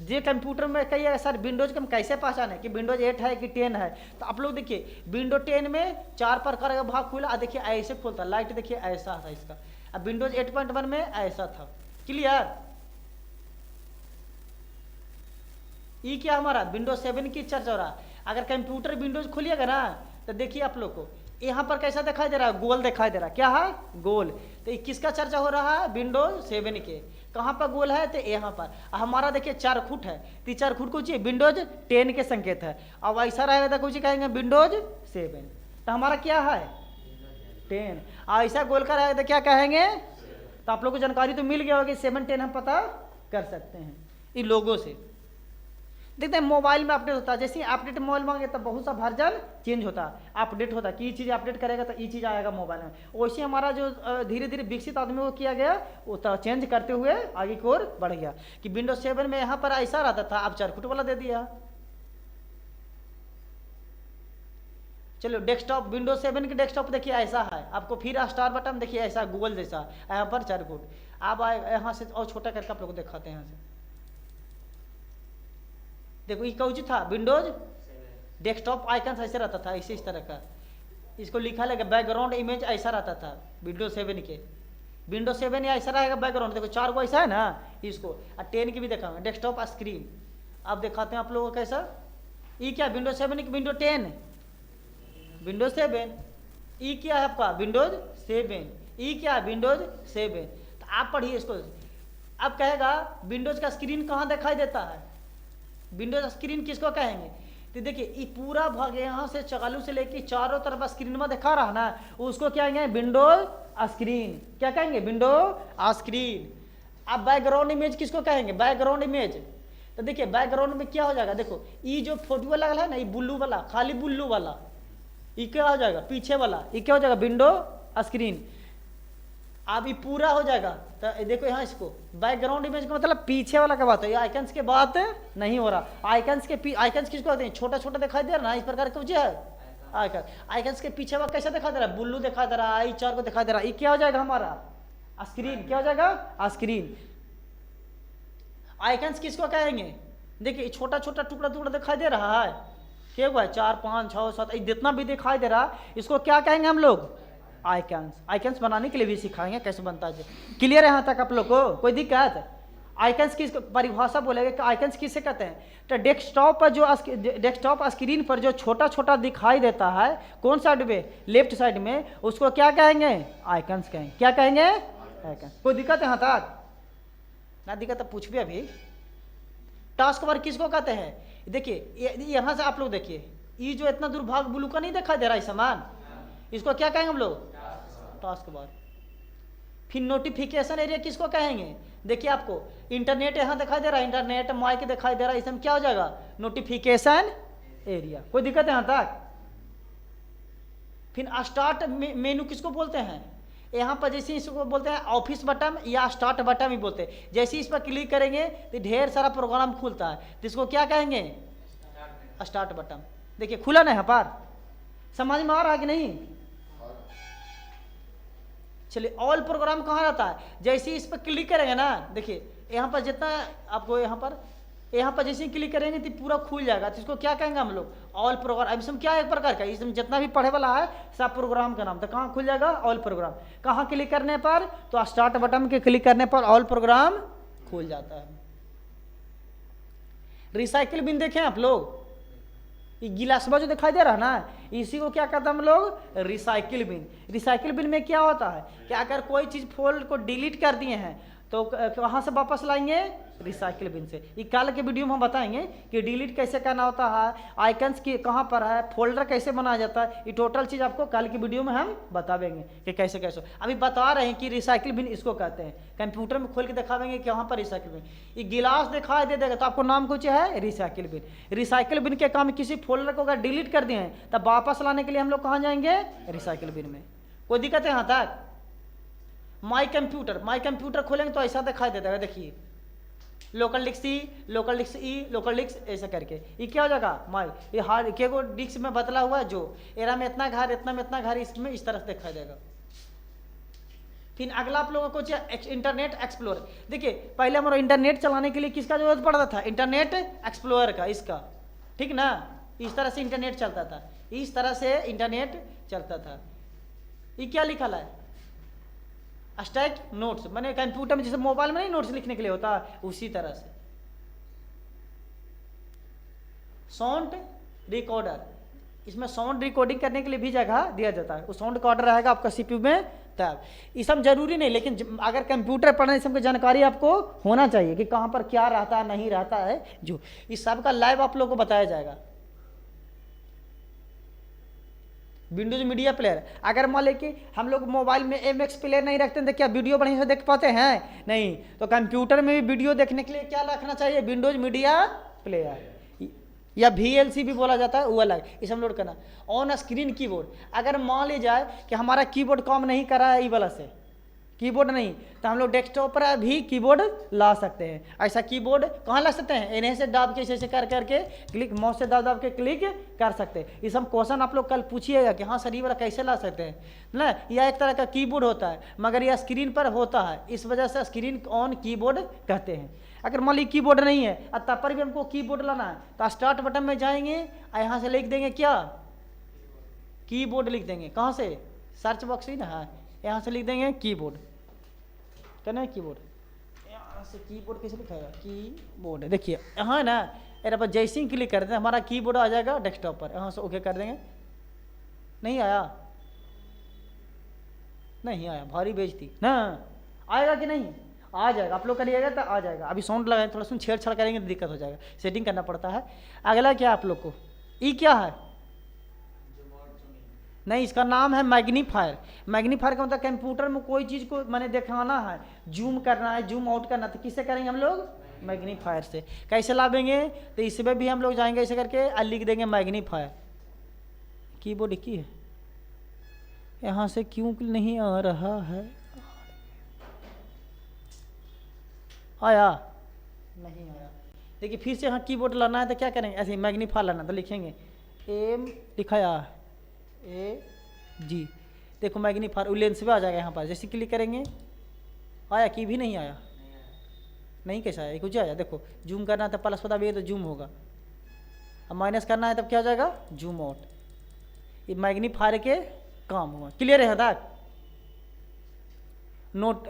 Speaker 1: जे कंप्यूटर में कहिएगा सर विंडोज के हम कैसे पहचाने कि विंडोज 8 है कि 10 है, तो आप लोग देखिए विंडोज 10 में 4 प्रकार का भाग खुला, देखिए ऐसे खुलता, लाइट देखिए ऐसा था इसका। अब विंडोज 8.1 में ऐसा था। क्लियर। ये क्या हमारा विंडोज 7 की चर्चा हो रहा। अगर कंप्यूटर विंडोज खोलिएगा ना तो देखिए आप लोग को यहाँ पर कैसा दिखाई दे रहा है, गोल दिखाई दे रहा है, क्या है गोल। तो ये किसका चर्चा हो रहा है, विंडोज 7 के। कहाँ पर गोल है, तो यहाँ पर हमारा देखिए 4 फुट है, तो 4 फुट को चाहिए विंडोज 10 के संकेत है। अब ऐसा रहेगा तो कुछ कहेंगे विंडोज 7, तो हमारा क्या है 10। ऐसा गोल का रहेगा तो क्या कहेंगे, तो आप लोग को जानकारी तो मिल गया होगी, 7 10 हम पता कर सकते हैं इन लोगों से। देखते हैं मोबाइल में अपडेट होता है, जैसे अपडेट मोबाइल मांगे तब बहुत सा वर्जन चेंज होता है, अपडेट होता है कि ये चीज़ अपडेट करेगा तो ये चीज़ आएगा मोबाइल में। वैसे हमारा जो धीरे धीरे विकसित आदमी को किया गया वो तो चेंज करते हुए आगे की ओर बढ़ गया कि विंडोज 7 में यहाँ पर ऐसा रहता था, अब 4 फुट वाला दे दिया। चलो डेस्कटॉप, विंडोज 7 के डेस्कटॉप देखिए ऐसा है, आपको फिर स्टार बटन देखिए ऐसा गूगल जैसा, यहाँ पर 4 फुट। अब यहाँ से और छोटा करके आप लोग को दिखाते हैं यहाँ से, देखो ये कौन सी था, विंडोज डेस्कटॉप आइकन ऐसे रहता था, ऐसे इस तरह का, इसको लिखा लगा बैकग्राउंड इमेज ऐसा रहता था विंडोज 7 के। विंडोज 7 ऐसा रहेगा बैकग्राउंड, देखो 4 को ऐसा है ना इसको, और 10 की भी दिखाऊंगा डेस्कटॉप स्क्रीन। अब दिखाते हैं आप लोगों को कैसा, ये क्या विंडोज 7 की विंडोज 10, विंडोज 7, ई क्या है आपका विंडोज 7, ई क्या है विंडोज 7। तो आप पढ़िए इसको। अब कहेगा विंडोज का स्क्रीन कहाँ दिखाई देता है, विंडोज स्क्रीन किसको कहेंगे, तो देखिए ये पूरा भाग यहाँ से चालू से लेके चारों तरफ स्क्रीन में दिखा रहा ना, उसको क्या कहेंगे विंडोज स्क्रीन, क्या कहेंगे विंडोज स्क्रीन। अब बैकग्राउंड इमेज किसको कहेंगे, बैकग्राउंड इमेज। तो देखिए बैकग्राउंड में क्या हो जाएगा, देखो ये जो फोटो वाला है ना, ये ब्लू वाला, खाली ब्लू वाला, ये क्या हो जाएगा पीछे वाला, ये क्या हो जाएगा विंडो स्क्रीन। अब ये पूरा हो जाएगा, तो देखो यहाँ इसको बैकग्राउंड इमेज का मतलब पीछे वाला का बात है, ये आइकन्स के बात नहीं हो रहा। आइकन्स के आइकन्स किसको कहते हैं, छोटा छोटा दिखाई दे रहा है इस प्रकार का जो है आइकन, आइकन्स के पीछे वाला कैसा दिखाई दे रहा है, ब्लू दिखाई दे रहा है, 4 को दिखाई दे रहा है, ये क्या हो जाएगा हमारा स्क्रीन, क्या हो जाएगा स्क्रीन। आइकन्स किसको कहेंगे, देखिए छोटा छोटा टुकड़ा टुकड़ा दिखाई दे रहा है, क्या हुआ है 4 5 6 7 जितना भी दिखाई दे रहा, इसको क्या कहेंगे हम लोग आइकन्स। आइकन्स बनाने के लिए भी सिखाएंगे कैसे बनता है। क्लियर है यहाँ तक आप लोग को, कोई दिक्कत। आइकन्स की परिभाषा बोलेंगे कि आइकन्स किसे कहते हैं, तो डेस्कटॉप पर जो डेस्कटॉप स्क्रीन पर जो छोटा छोटा दिखाई देता है, कौन साइड में, लेफ्ट साइड में, उसको क्या कहेंगे आइकन्स कहेंगे। क्या कहेंगे आइकन्स। कोई दिक्कत है यहाँ तक, ना दिक्कत तो पूछ भी अभी। टास्क बार किसको कहते हैं, देखिए यहाँ से आप लोग देखिए, ये जो इतना दूर भाग ब्लू का नहीं दिखाई दे रहा है सामान, इसको क्या कहेंगे हम लोग टास्क बार। फिर नोटिफिकेशन एरिया किसको कहेंगे, देखिए आपको इंटरनेट यहाँ दिखाई दे रहा है, इंटरनेट माइक दिखाई दे रहा है, इसमें क्या हो जाएगा नोटिफिकेशन एरिया। कोई दिक्कत है यहाँ तक। फिर स्टार्ट मेनू किसको बोलते हैं, यहाँ पर जैसे इसको बोलते हैं ऑफिस बटन या स्टार्ट बटन भी बोलते हैं। जैसे इस पर क्लिक करेंगे तो ढेर सारा प्रोग्राम खुलता है, तो इसको क्या कहेंगे स्टार्ट बटन। देखिए खुला ना यहाँ पर, समझ में आ रहा है कि नहीं। चलिए ऑल प्रोग्राम कहाँ रहता है, जैसे इस पर क्लिक करेंगे ना, देखिए यहाँ पर जितना आपको यहाँ पर जैसे ही क्लिक करेंगे तो पूरा खुल जाएगा, तो इसको क्या कहेंगे हम लोग ऑल प्रोग्राम। इसमें क्या एक प्रकार का, इसमें जितना भी पढ़े वाला है सब प्रोग्राम का नाम, तो कहाँ खुल जाएगा ऑल प्रोग्राम। कहाँ क्लिक करने पर, तो स्टार्ट बटन के क्लिक करने पर ऑल प्रोग्राम खुल जाता है। रिसाइकिल बिन देखें आप लोग, ये गिलास जो दिखाई दे रहा है ना, इसी को क्या कहते हैं हम लोग रिसाइकिल बिन। रिसाइकिल बिन में क्या होता है कि अगर कोई चीज़ फोल्ड को डिलीट कर दिए हैं तो कहाँ से वापस लाएंगे रिसाइकिल बिन से। ये कल के वीडियो में हम बताएंगे कि डिलीट कैसे करना होता है, आइकन्स की कहाँ पर है, फोल्डर कैसे बनाया जाता है, ये टोटल चीज़ आपको कल की वीडियो में हम बतावेंगे कि कैसे कैसे। अभी बता रहे हैं कि रिसाइकिल बिन इसको कहते हैं, कंप्यूटर में खोल के दिखावेंगे कि वहाँ पर रिसाइकिल बिन। ये गिलास दिखाई दे देगा तो आपको नाम कुछ है रिसाइकिल बिन। रिसाइकिल बिन के काम किसी फोल्डर को अगर डिलीट कर दिए हैं तब वापस लाने के लिए हम लोग कहाँ जाएंगे रिसाइकिल बिन में। कोई दिक्कत है यहाँ तक। माई कंप्यूटर खोलेंगे तो ऐसा दिखाई देता है, देखिए local disk C, local disk E, local disk ऐसा करके ये क्या हो जाएगा माई, ये हार्ड के को डिस्क में बदला हुआ है, जो एरा में इतना घर, इतना में इतना घर, इसमें इस तरह से दिखाई देगा। फिर अगला आप लोगों को इंटरनेट एक्सप्लोरर। देखिए पहले हमारा इंटरनेट चलाने के लिए किसका जरूरत पड़ता था, इंटरनेट एक्सप्लोरर का, इसका ठीक ना। इस तरह से इंटरनेट चलता था, इस तरह से इंटरनेट चलता था। ये क्या लिखा है स्टैक नोट्स, मैंने कंप्यूटर में जैसे मोबाइल में नहीं नोट्स लिखने के लिए होता है उसी तरह से। साउंड रिकॉर्डर, इसमें साउंड रिकॉर्डिंग करने के लिए भी जगह दिया जाता है, वो साउंड रिकॉर्डर रहेगा आपका सीपीयू में। तब ये सब जरूरी नहीं, लेकिन अगर कंप्यूटर पढ़ने सब की जानकारी आपको होना चाहिए कि कहाँ पर क्या रहता है नहीं रहता है, जो इस सब का लाइव आप लोग को बताया जाएगा। विंडोज मीडिया प्लेयर, अगर मान लें कि हम लोग मोबाइल में MX प्लेयर नहीं रखते हैं तो क्या वीडियो बढ़िया से देख पाते हैं? नहीं। तो कंप्यूटर में भी वीडियो देखने के लिए क्या रखना चाहिए? विंडोज मीडिया प्लेयर, या VLC भी बोला जाता है, वो अलग, इसे हम लोड करना। ऑन स्क्रीन कीबोर्ड, अगर मान ली जाए कि हमारा कीबोर्ड काम नहीं कर रहा है, ई वाला से कीबोर्ड नहीं, तो हम लोग डेस्कटॉप पर भी कीबोर्ड ला सकते हैं। ऐसा कीबोर्ड कहाँ ला सकते हैं? इन्हें से दाब के ऐसे कर करके क्लिक, माउस से दाब के क्लिक कर सकते हैं। ये सब क्वेश्चन आप लोग कल पूछिएगा कि हाँ सर ये वाला कैसे ला सकते हैं ना। यह एक तरह का कीबोर्ड होता है, मगर यह स्क्रीन पर होता है, इस वजह से स्क्रीन ऑन कीबोर्ड कहते हैं। अगर मान ली कीबोर्ड नहीं है और तब पर भी हमको कीबोर्ड लाना है, तो स्टार्ट बटन में जाएंगे और यहाँ से लिख देंगे क्या? कीबोर्ड लिख देंगे। कहाँ से? सर्च बॉक्स ही ना है, यहाँ से लिख देंगे कीबोर्ड। कहना है कीबोर्ड, यहाँ से कीबोर्ड कैसे लिखाएगा? कीबोर्ड, देखिए यहाँ है ना, अरे पर जैसे ही क्लिक करते हैं हमारा कीबोर्ड आ जाएगा डेस्कटॉप पर। यहाँ से ओके कर देंगे। नहीं आया? नहीं आया, भारी बेइज्जती ना। आएगा कि नहीं? आ जाएगा, आप लोग करिएगा तो आ जाएगा। अभी साउंड लगाए, थोड़ा सुन छेड़छाड़ करेंगे तो दिक्कत हो जाएगा, सेटिंग करना पड़ता है। अगला क्या आप लोग को? ई क्या है? नहीं, इसका नाम है मैग्नीफायर। मैग्नीफायर का मतलब कंप्यूटर में कोई चीज़ को मैंने दिखाना है, जूम करना है, जूम आउट करना, तो किससे करेंगे हम लोग? मैग्नीफायर से। कैसे लावेंगे? तो इसमें भी हम लोग जाएंगे ऐसे करके और लिख देंगे मैग्नीफायर। कीबोर्ड की है, यहाँ से क्यों नहीं आ रहा है? आया? नहीं आया। देखिए फिर से यहाँ कीबोर्ड लाना है तो क्या करेंगे? ऐसे मैग्नीफायर लाना तो लिखेंगे एम, लिखाया AG, देखो मैग्नीफायर लेंस पे आ जाएगा। यहाँ पर जैसे क्लिक करेंगे, आया कि भी नहीं आया? नहीं कैसा आया? कुछ आया? देखो जूम करना है तो प्लस बता भी तो जूम होगा, अब माइनस करना है तब क्या हो जाएगा? Zoom out. ये मैग्नीफायर के काम हुआ। क्लियर है? नोट